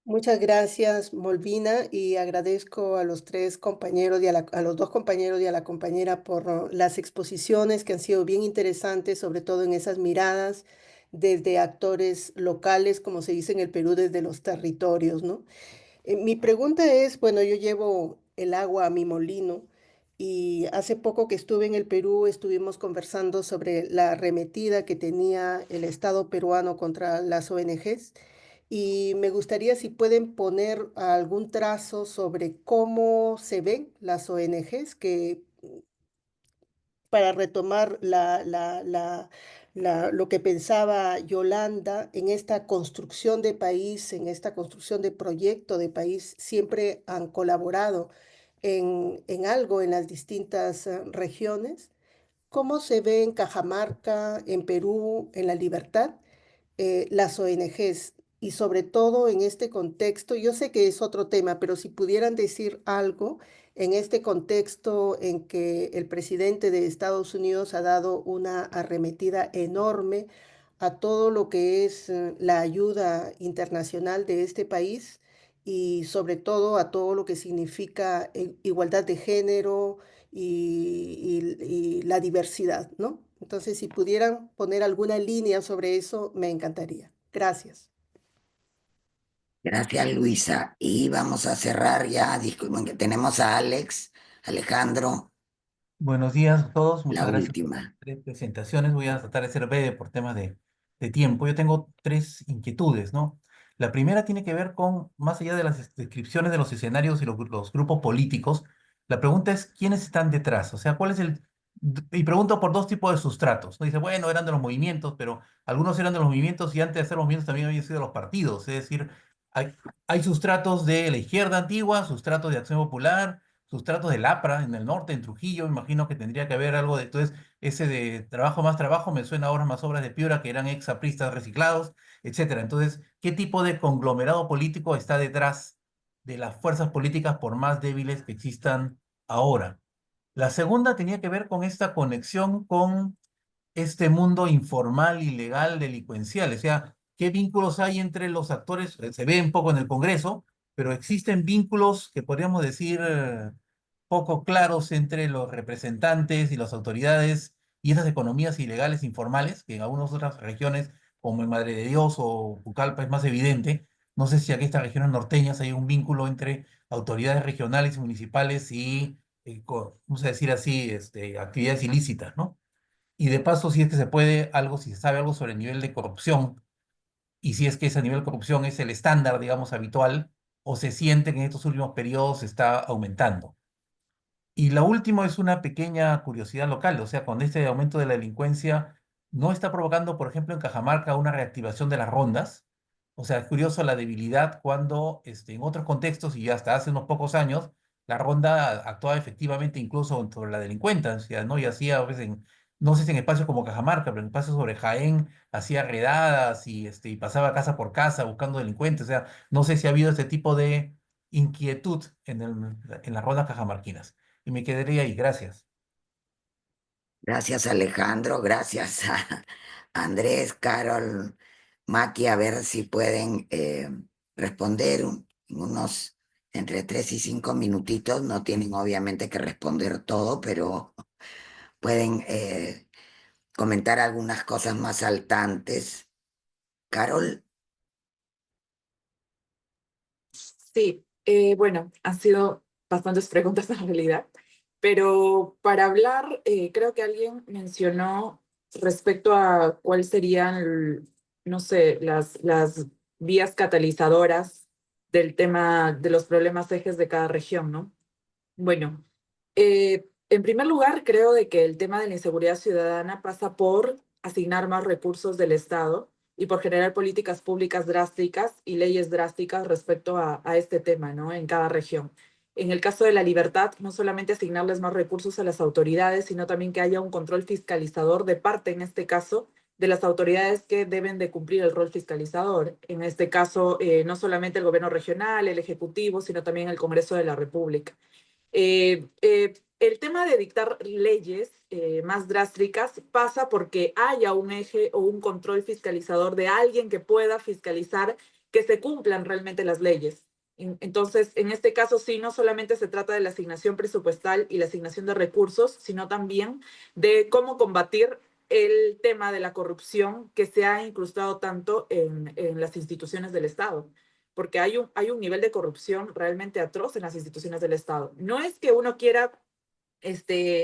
Speaker 9: Muchas gracias, Molvina, y agradezco a los tres compañeros y a los dos compañeros y a la compañera por las exposiciones que han sido bien interesantes, sobre todo en esas miradas desde actores locales, como se dice en el Perú, desde los territorios, ¿no? Mi pregunta es, bueno, yo llevo el agua a mi molino y hace poco que estuve en el Perú estuvimos conversando sobre la arremetida que tenía el Estado peruano contra las ONGs y me gustaría si pueden poner algún trazo sobre cómo se ven las ONGs que para retomar lo que pensaba Yolanda en esta construcción de país, en esta construcción de proyecto de país, siempre han colaborado en algo en las distintas regiones. ¿Cómo se ve en Cajamarca, en Perú, en La Libertad? Las ONGs y sobre todo en este contexto, yo sé que es otro tema, pero si pudieran decir algo en este contexto en que el presidente de Estados Unidos ha dado una arremetida enorme a todo lo que es la ayuda internacional de este país y sobre todo a todo lo que significa igualdad de género y la diversidad, ¿no? Entonces, si pudieran poner alguna línea sobre eso, me encantaría. Gracias.
Speaker 1: Gracias, Luisa. Y vamos a cerrar ya. Disculpen que tenemos a Alejandro,
Speaker 10: Buenos días a todos,
Speaker 1: la
Speaker 10: muchas gracias por
Speaker 1: última.
Speaker 10: las tres presentaciones. Voy a tratar de ser breve por temas de tiempo. Yo tengo tres inquietudes, ¿no? La primera tiene que ver con, más allá de las descripciones de los escenarios y los grupos políticos, la pregunta es quiénes están detrás, o sea, cuál es y pregunto por dos tipos de sustratos, ¿no? Dice, bueno, eran de los movimientos, pero algunos eran de los movimientos y antes de hacer los movimientos también habían sido los partidos, es decir, hay, hay sustratos de la izquierda antigua, sustratos de Acción Popular, sustratos del APRA en el norte, en Trujillo, imagino que tendría que haber algo de, entonces, ese de trabajo más trabajo me suena a obras más obras de Piura que eran exapristas reciclados, etcétera. Entonces, ¿qué tipo de conglomerado político está detrás de las fuerzas políticas por más débiles que existan ahora? La segunda tenía que ver con esta conexión con este mundo informal, ilegal, delincuencial. O sea, ¿qué vínculos hay entre los actores? Se ve un poco en el Congreso, pero existen vínculos que podríamos decir poco claros entre los representantes y las autoridades y esas economías ilegales informales, que en algunas otras regiones, como en Madre de Dios o Pucallpa, es más evidente. No sé si aquí en estas regiones norteñas hay un vínculo entre autoridades regionales y municipales y, vamos a decir así, actividades ilícitas, ¿no? Y de paso, si es que se puede algo, si se sabe algo sobre el nivel de corrupción, y si es que ese nivel de corrupción es el estándar, digamos, habitual, o se siente que en estos últimos periodos está aumentando. Y la última es una pequeña curiosidad local, o sea, con este aumento de la delincuencia, no está provocando, por ejemplo, en Cajamarca una reactivación de las rondas. O sea, es curioso la debilidad cuando en otros contextos, y hasta hace unos pocos años, la ronda actuaba efectivamente incluso sobre la delincuencia, ¿no? Y hacía, a veces, no sé si en espacios como Cajamarca, pero en espacios sobre Jaén, hacía redadas y pasaba casa por casa buscando delincuentes. O sea, no sé si ha habido este tipo de inquietud en las rondas cajamarquinas. Y me quedaría ahí. Gracias.
Speaker 1: Gracias, Alejandro. Gracias a Andrés, Carol, Maki, a ver si pueden responder en unos entre 3 y 5 minutitos. No tienen obviamente que responder todo, pero pueden comentar algunas cosas más saltantes. Carol,
Speaker 2: Sí, bueno, han sido bastantes preguntas en realidad, pero para hablar, creo que alguien mencionó respecto a cuáles serían, no sé, las vías catalizadoras del tema de los problemas ejes de cada región, ¿no? Bueno, en primer lugar, creo de que el tema de la inseguridad ciudadana pasa por asignar más recursos del Estado y por generar políticas públicas drásticas y leyes drásticas respecto a este tema, ¿no? En cada región. En el caso de la libertad, no solamente asignarles más recursos a las autoridades, sino también que haya un control fiscalizador de parte, en este caso, de las autoridades que deben de cumplir el rol fiscalizador. En este caso, no solamente el gobierno regional, el ejecutivo, sino también el Congreso de la República. El tema de dictar leyes más drásticas pasa porque haya un eje o un control fiscalizador de alguien que pueda fiscalizar que se cumplan realmente las leyes. Entonces, en este caso sí, no solamente se trata de la asignación presupuestal y la asignación de recursos, sino también de cómo combatir el tema de la corrupción que se ha incrustado tanto en las instituciones del Estado, porque hay un nivel de corrupción realmente atroz en las instituciones del Estado. No es que uno quiera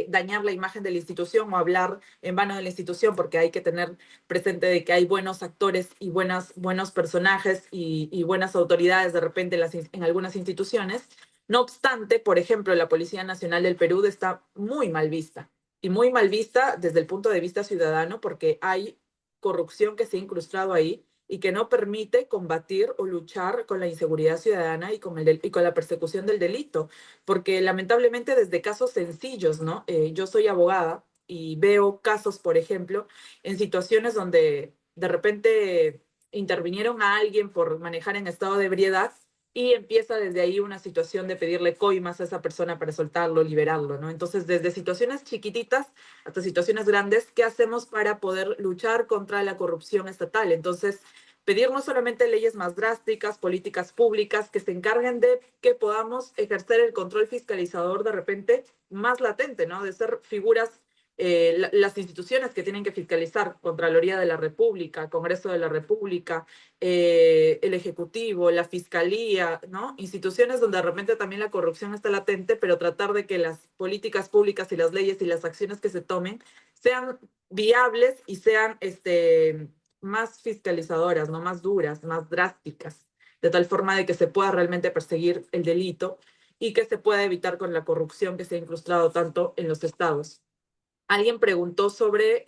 Speaker 2: dañar la imagen de la institución o hablar en vano de la institución, porque hay que tener presente de que hay buenos actores y buenos personajes y buenas autoridades de repente en algunas instituciones. No obstante, por ejemplo, la Policía Nacional del Perú está muy mal vista, y muy mal vista desde el punto de vista ciudadano, porque hay corrupción que se ha incrustado ahí y que no permite combatir o luchar con la inseguridad ciudadana y con la persecución del delito. Porque lamentablemente desde casos sencillos, ¿no? Yo soy abogada y veo casos, por ejemplo, en situaciones donde de repente intervinieron a alguien por manejar en estado de ebriedad y empieza desde ahí una situación de pedirle coimas a esa persona para soltarlo, liberarlo, ¿no? Entonces, desde situaciones chiquititas hasta situaciones grandes, ¿qué hacemos para poder luchar contra la corrupción estatal? Entonces, pedir no solamente leyes más drásticas, políticas públicas que se encarguen de que podamos ejercer el control fiscalizador de repente más latente, ¿no? De ser figuras, las instituciones que tienen que fiscalizar, Contraloría de la República, Congreso de la República, el Ejecutivo, la Fiscalía, ¿no? Instituciones donde de repente también la corrupción está latente, pero tratar de que las políticas públicas y las leyes y las acciones que se tomen sean viables y sean más fiscalizadoras, ¿no? Más duras, más drásticas, de tal forma de que se pueda realmente perseguir el delito y que se pueda evitar con la corrupción que se ha incrustado tanto en los estados. Alguien preguntó sobre,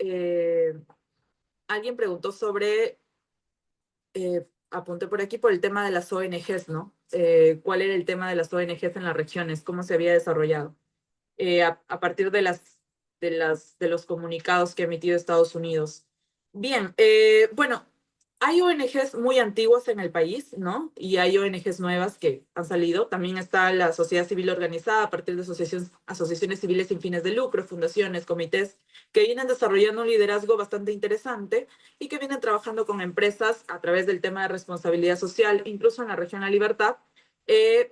Speaker 2: apunté por aquí por el tema de las ONGs, ¿no? ¿Cuál era el tema de las ONGs en las regiones? ¿Cómo se había desarrollado? A partir de los comunicados que ha emitido Estados Unidos. Bien, bueno, hay ONGs muy antiguas en el país, ¿no? Y hay ONGs nuevas que han salido. También está la sociedad civil organizada a partir de asociaciones civiles sin fines de lucro, fundaciones, comités, que vienen desarrollando un liderazgo bastante interesante y que vienen trabajando con empresas a través del tema de responsabilidad social, incluso en la región La Libertad,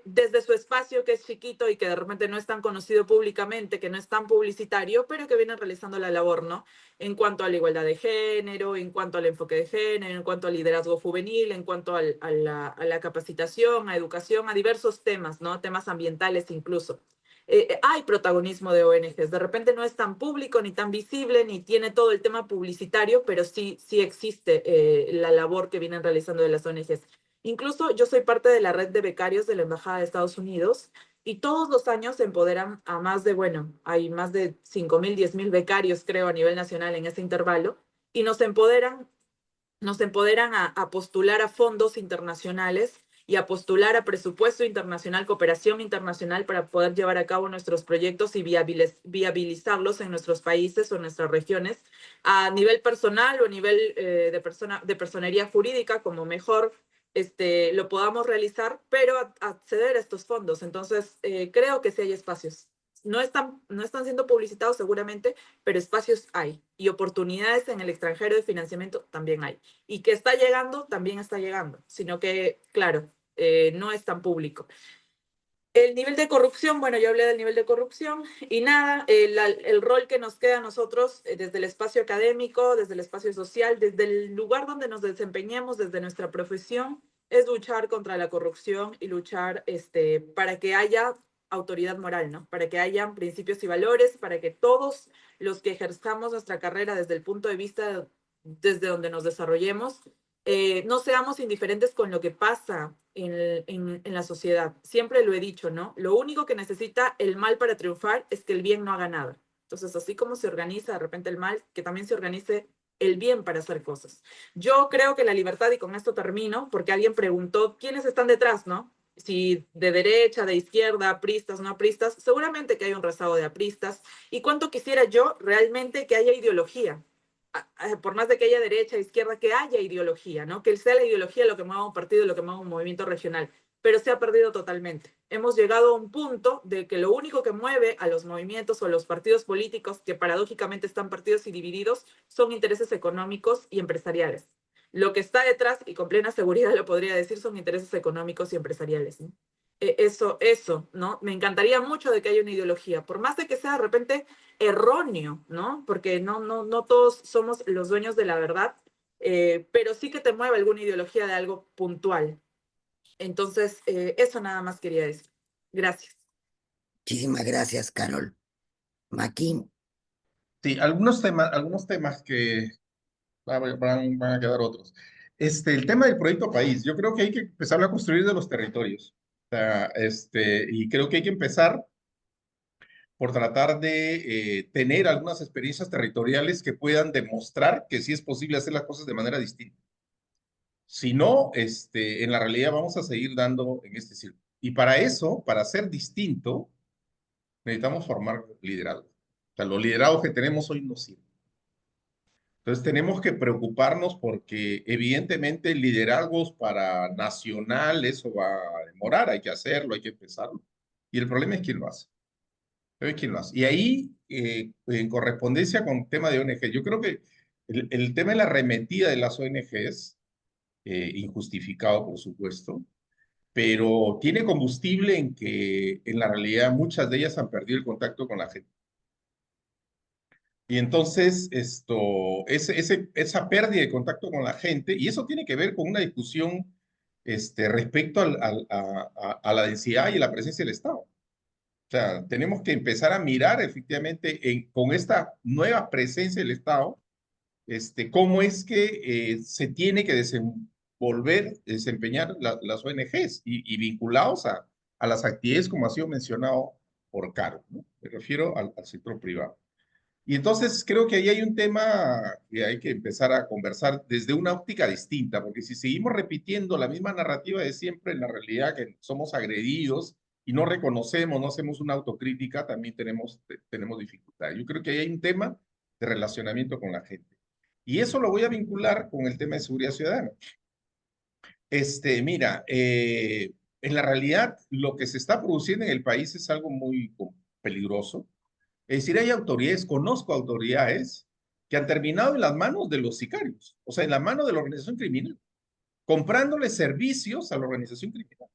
Speaker 2: desde su espacio que es chiquito y que de repente no es tan conocido públicamente, que no es tan publicitario, pero que vienen realizando la labor, ¿no? En cuanto a la igualdad de género, en cuanto al enfoque de género, en cuanto al liderazgo juvenil, en cuanto a la capacitación, a educación, a diversos temas, ¿no? Temas ambientales incluso. Hay protagonismo de ONGs, de repente no es tan público ni tan visible, ni tiene todo el tema publicitario, pero sí existe la labor que vienen realizando de las ONGs. Incluso yo soy parte de la red de becarios de la Embajada de Estados Unidos y todos los años se empoderan a más de, hay más de 5,000, 10,000 becarios, creo, a nivel nacional en ese intervalo, y nos empoderan a postular a fondos internacionales y a postular a presupuesto internacional, cooperación internacional para poder llevar a cabo nuestros proyectos y viabilizarlos en nuestros países o en nuestras regiones a nivel personal o a nivel de personería jurídica, como mejor lo podamos realizar, pero acceder a estos fondos. Entonces, creo que sí hay espacios. No están siendo publicitados seguramente, pero espacios hay. Y oportunidades en el extranjero de financiamiento también hay. Y que está llegando, también está llegando. Sino que, claro, no es tan público. El nivel de corrupción, bueno, yo hablé del nivel de corrupción y nada, el rol que nos queda a nosotros desde el espacio académico, desde el espacio social, desde el lugar donde nos desempeñemos, desde nuestra profesión, es luchar contra la corrupción y luchar para que haya autoridad moral, ¿no? Para que haya principios y valores, para que todos los que ejerzamos nuestra carrera desde el punto de vista desde donde nos desarrollemos, no seamos indiferentes con lo que pasa en la sociedad. Siempre lo he dicho, ¿no? Lo único que necesita el mal para triunfar es que el bien no haga nada. Entonces, así como se organiza de repente el mal, que también se organice el bien para hacer cosas. Yo creo que la libertad, y con esto termino, porque alguien preguntó quiénes están detrás, ¿no? Si de derecha, de izquierda, apristas, no apristas, seguramente que hay un rezago de apristas. Y cuánto quisiera yo realmente que haya ideología, por más de que haya derecha, izquierda, que haya ideología, ¿no? Que sea la ideología lo que mueva un partido, lo que mueva un movimiento regional, pero se ha perdido totalmente. Hemos llegado a un punto de que lo único que mueve a los movimientos o a los partidos políticos, que paradójicamente están partidos y divididos, son intereses económicos y empresariales. lo que está detrás, y con plena seguridad lo podría decir, son intereses económicos y empresariales, ¿no? Eso, ¿no? Me encantaría mucho de que haya una ideología, por más de que sea de repente erróneo, ¿no? Porque no todos somos los dueños de la verdad, pero sí que te mueve alguna ideología de algo puntual. Entonces, eso nada más quería decir. Gracias.
Speaker 1: Muchísimas gracias, Carol. Maquín.
Speaker 3: Sí, algunos temas que van a quedar otros. El tema del proyecto país, yo creo que hay que empezar a construir de los territorios. O sea, y creo que hay que empezar por tratar de tener algunas experiencias territoriales que puedan demostrar que sí es posible hacer las cosas de manera distinta. Si no, en la realidad vamos a seguir dando en este círculo. Y para eso, para ser distinto, necesitamos formar liderazgo. O sea, los liderados que tenemos hoy no sirven. Entonces tenemos que preocuparnos porque evidentemente liderazgos para nacional, eso va a demorar, hay que hacerlo, hay que empezarlo. Y el problema es quién lo hace. ¿Quién lo hace? Y ahí, en correspondencia con el tema de ONG, yo creo que el tema de la arremetida de las ONGs, injustificado por supuesto, pero tiene combustible en que en la realidad muchas de ellas han perdido el contacto con la gente. Y entonces, esa pérdida de contacto con la gente, y eso tiene que ver con una discusión respecto a la densidad y la presencia del Estado. O sea, tenemos que empezar a mirar efectivamente con esta nueva presencia del Estado, cómo es que se tiene que desempeñar las ONGs y vinculados a las actividades como ha sido mencionado por Caro, ¿no? Me refiero al sector privado. Y entonces creo que ahí hay un tema que hay que empezar a conversar desde una óptica distinta, porque si seguimos repitiendo la misma narrativa de siempre, en la realidad que somos agredidos y no reconocemos, no hacemos una autocrítica, también tenemos dificultad. Yo creo que ahí hay un tema de relacionamiento con la gente. Y eso lo voy a vincular con el tema de seguridad ciudadana. Mira, en la realidad lo que se está produciendo en el país es algo muy peligroso. Es decir, hay autoridades, conozco autoridades que han terminado en las manos de los sicarios, o sea, en la mano de la organización criminal, comprándole servicios a la organización criminal.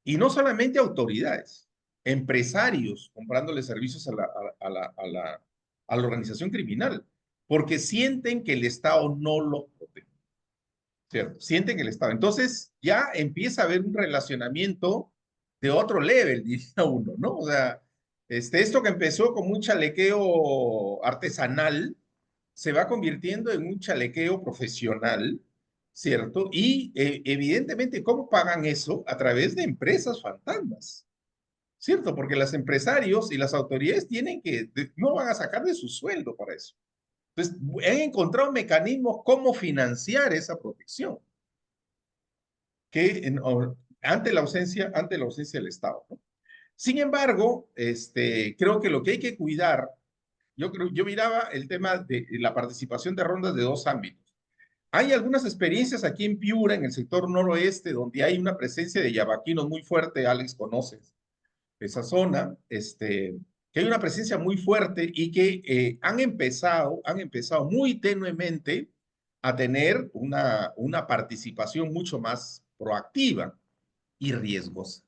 Speaker 3: Y no solamente autoridades, empresarios comprándole servicios a la organización criminal, porque sienten que el Estado no los protege. ¿Cierto? Sienten que el Estado. Entonces ya empieza a haber un relacionamiento de otro level, diría uno, ¿no? O sea, esto que empezó como un chalequeo artesanal se va convirtiendo en un chalequeo profesional, ¿cierto? Y evidentemente, ¿cómo pagan eso? A través de empresas fantasmas, ¿cierto? Porque los empresarios y las autoridades no van a sacar de su sueldo para eso. Entonces, han encontrado mecanismos cómo financiar esa protección ante la ausencia del Estado, ¿no? Sin embargo, creo que lo que hay que cuidar, yo miraba el tema de la participación de rondas de dos ámbitos. Hay algunas experiencias aquí en Piura, en el sector noroeste, donde hay una presencia de yabaquinos muy fuerte. Alex, conoces esa zona, que hay una presencia muy fuerte y que han empezado muy tenuemente a tener una participación mucho más proactiva y riesgosa.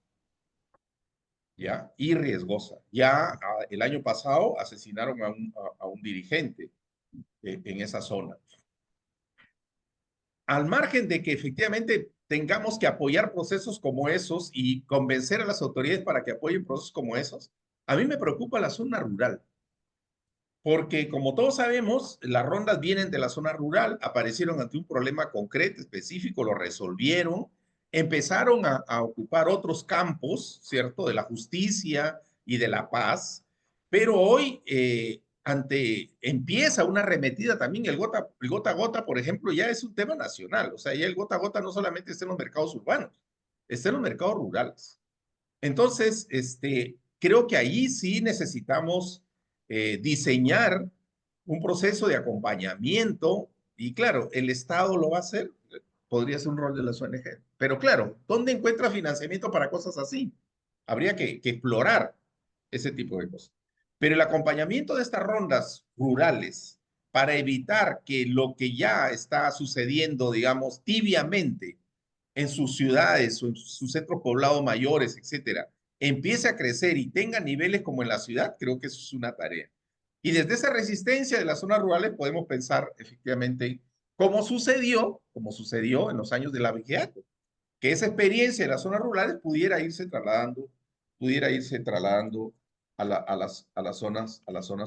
Speaker 3: ¿Ya? Y riesgosa. Ya el año pasado asesinaron a un dirigente en esa zona. Al margen de que efectivamente tengamos que apoyar procesos como esos y convencer a las autoridades para que apoyen procesos como esos, a mí me preocupa la zona rural. Porque como todos sabemos, las rondas vienen de la zona rural, aparecieron ante un problema concreto, específico, lo resolvieron, empezaron a ocupar otros campos, ¿cierto?, de la justicia y de la paz, pero hoy empieza una arremetida también, el gota a gota, por ejemplo, ya es un tema nacional, o sea, ya el gota a gota no solamente está en los mercados urbanos, está en los mercados rurales. Entonces, creo que ahí sí necesitamos diseñar un proceso de acompañamiento y claro, el Estado lo va a hacer, podría ser un rol de las ONG, pero claro, ¿dónde encuentra financiamiento para cosas así? Habría que explorar ese tipo de cosas. Pero el acompañamiento de estas rondas rurales para evitar que lo que ya está sucediendo, digamos, tibiamente en sus ciudades o en sus centros poblados mayores, etcétera, empiece a crecer y tenga niveles como en la ciudad, creo que eso es una tarea. Y desde esa resistencia de las zonas rurales podemos pensar efectivamente cómo sucedió en los años de la Vigiato, que esa experiencia de las zonas rurales pudiera irse trasladando a las zonas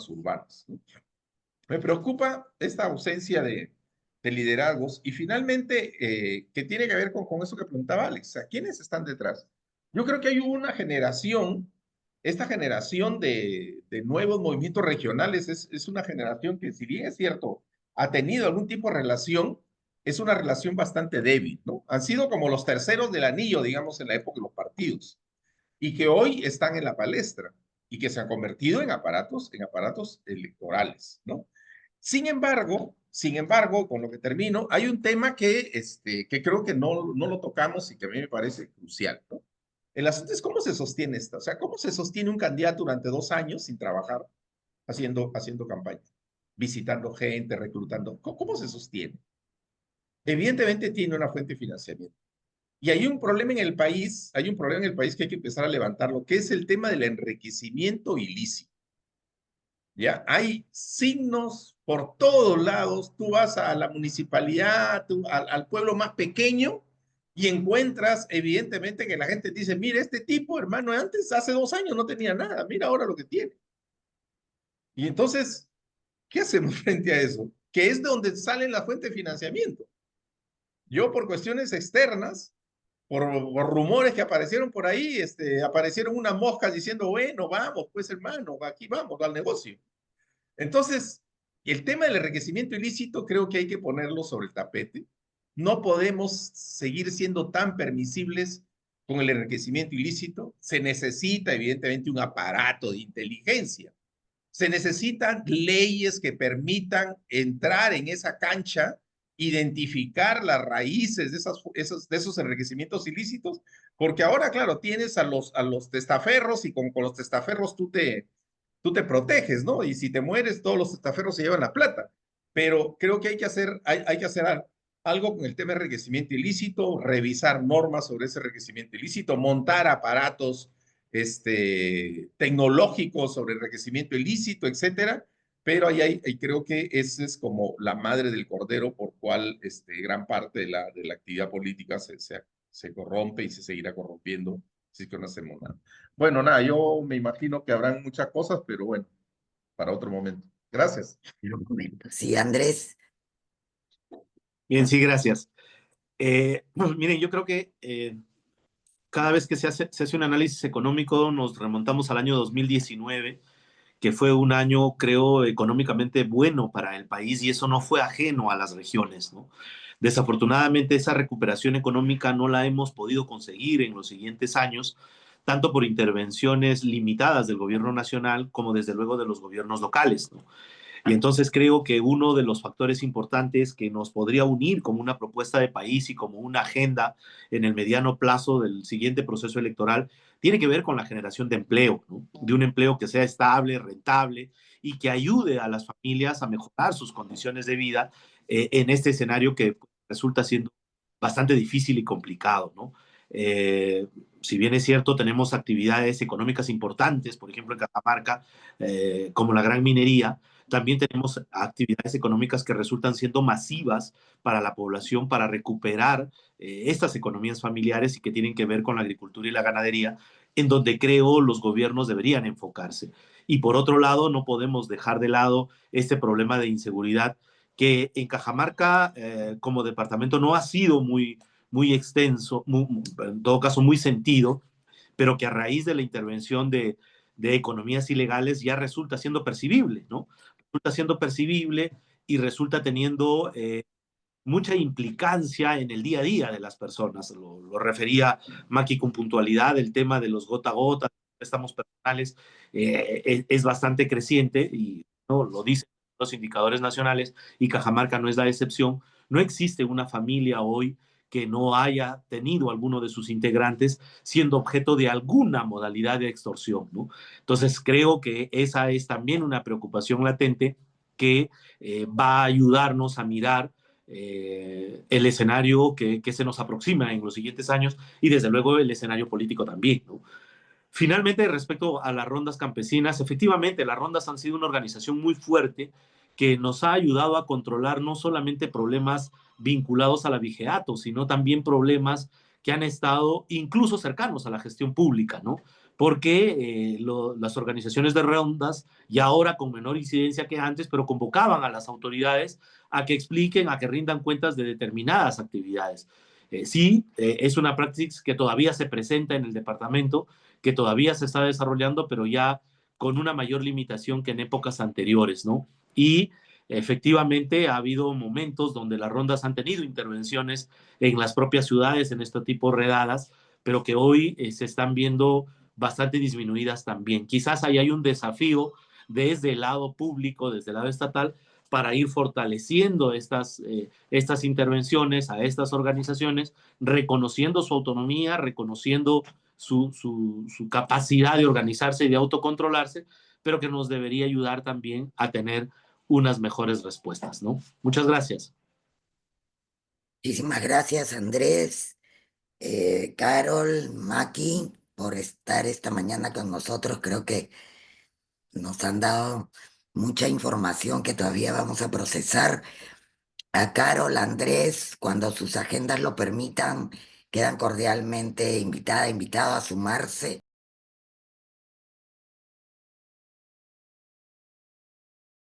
Speaker 3: urbanas, ¿no? Me preocupa esta ausencia de liderazgos y finalmente, que tiene que ver con eso que preguntaba Alex, ¿a quiénes están detrás? Yo creo que hay una generación, esta generación de nuevos movimientos regionales es una generación que, si bien es cierto, ha tenido algún tipo de relación, es una relación bastante débil, ¿no? Han sido como los terceros del anillo, digamos, en la época de los partidos, y que hoy están en la palestra y que se han convertido en aparatos electorales, ¿no? Sin embargo, con lo que termino, hay un tema que creo que no lo tocamos y que a mí me parece crucial, ¿no? El asunto es cómo se sostiene esto, o sea, cómo se sostiene un candidato durante 2 años sin trabajar, haciendo campaña, visitando gente, reclutando. ¿Cómo se sostiene? Evidentemente tiene una fuente de financiamiento. Y hay un problema en el país, que hay que empezar a levantarlo, que es el tema del enriquecimiento ilícito. ¿Ya? Hay signos por todos lados. Tú vas a la municipalidad, al pueblo más pequeño y encuentras evidentemente que la gente dice, mira, este tipo, hermano, antes, hace 2 años no tenía nada, mira ahora lo que tiene. Y entonces, ¿qué hacemos frente a eso? Que es de donde salen la fuente de financiamiento. Yo, por cuestiones externas, por rumores que aparecieron por ahí, aparecieron unas moscas diciendo, bueno, vamos, pues hermano, aquí vamos al negocio. Entonces, el tema del enriquecimiento ilícito creo que hay que ponerlo sobre el tapete. No podemos seguir siendo tan permisibles con el enriquecimiento ilícito. Se necesita, evidentemente, un aparato de inteligencia. Se necesitan leyes que permitan entrar en esa cancha, identificar las raíces de esos enriquecimientos ilícitos, porque ahora, claro, tienes a los testaferros y con los testaferros tú te proteges, ¿no? Y si te mueres, todos los testaferros se llevan la plata. Pero creo que hay que hacer algo con el tema de enriquecimiento ilícito, revisar normas sobre ese enriquecimiento ilícito, montar aparatos tecnológicos sobre enriquecimiento ilícito, etcétera. Pero ahí creo que esa es como la madre del cordero por cual gran parte de la actividad política se corrompe y se seguirá corrompiendo si es que no hacemos nada. Bueno, nada, yo me imagino que habrán muchas cosas, pero bueno, para otro momento. Gracias.
Speaker 1: Sí, Andrés.
Speaker 4: Bien, sí, gracias. Miren, yo creo que cada vez que se hace un análisis económico nos remontamos al año 2019, que fue un año, creo, económicamente bueno para el país, y eso no fue ajeno a las regiones, ¿no? Desafortunadamente, esa recuperación económica no la hemos podido conseguir en los siguientes años, tanto por intervenciones limitadas del gobierno nacional como desde luego de los gobiernos locales, ¿no? Y entonces creo que uno de los factores importantes que nos podría unir como una propuesta de país y como una agenda en el mediano plazo del siguiente proceso electoral tiene que ver con la generación de empleo, ¿no? De un empleo que sea estable, rentable y que ayude a las familias a mejorar sus condiciones de vida en este escenario que resulta siendo bastante difícil y complicado, ¿no? Si bien es cierto, tenemos actividades económicas importantes, por ejemplo en Cajamarca, como la gran minería, también tenemos actividades económicas que resultan siendo masivas para la población para recuperar estas economías familiares y que tienen que ver con la agricultura y la ganadería, en donde creo los gobiernos deberían enfocarse. Y por otro lado, no podemos dejar de lado este problema de inseguridad que en Cajamarca como departamento no ha sido muy extenso, en todo caso muy sentido, pero que a raíz de la intervención de economías ilegales ya resulta siendo percibible, ¿no? Resulta siendo percibible y resulta teniendo mucha implicancia en el día a día de las personas. Lo refería Maki con puntualidad, el tema de los gota a gota, préstamos personales, es bastante creciente y ¿no? Lo dicen los indicadores nacionales y Cajamarca no es la excepción. No existe una familia hoy que no haya tenido alguno de sus integrantes siendo objeto de alguna modalidad de extorsión, ¿no? Entonces creo que esa es también una preocupación latente que va a ayudarnos a mirar el escenario que se nos aproxima en los siguientes años y desde luego el escenario político también, ¿no? Finalmente, respecto a las rondas campesinas, efectivamente, las rondas han sido una organización muy fuerte que nos ha ayudado a controlar no solamente problemas vinculados al abigeato, sino también problemas que han estado incluso cercanos a la gestión pública, ¿no? Porque las organizaciones de rondas, y ahora con menor incidencia que antes, pero convocaban a las autoridades a que expliquen, a que rindan cuentas de determinadas actividades. Sí, es una práctica que todavía se presenta en el departamento, que todavía se está desarrollando, pero ya con una mayor limitación que en épocas anteriores, ¿no? Y efectivamente ha habido momentos donde las rondas han tenido intervenciones en las propias ciudades, en este tipo de redadas, pero que hoy se están viendo bastante disminuidas también. Quizás ahí hay un desafío desde el lado público, desde el lado estatal, para ir fortaleciendo estas intervenciones a estas organizaciones, reconociendo su autonomía, reconociendo su capacidad de organizarse y de autocontrolarse, pero que nos debería ayudar también a tener unas mejores respuestas, ¿no? Muchas gracias.
Speaker 1: Muchísimas gracias, Andrés, Carol, Maki, por estar esta mañana con nosotros. Creo que nos han dado mucha información que todavía vamos a procesar. A Carol, Andrés, cuando sus agendas lo permitan, quedan cordialmente invitados a sumarse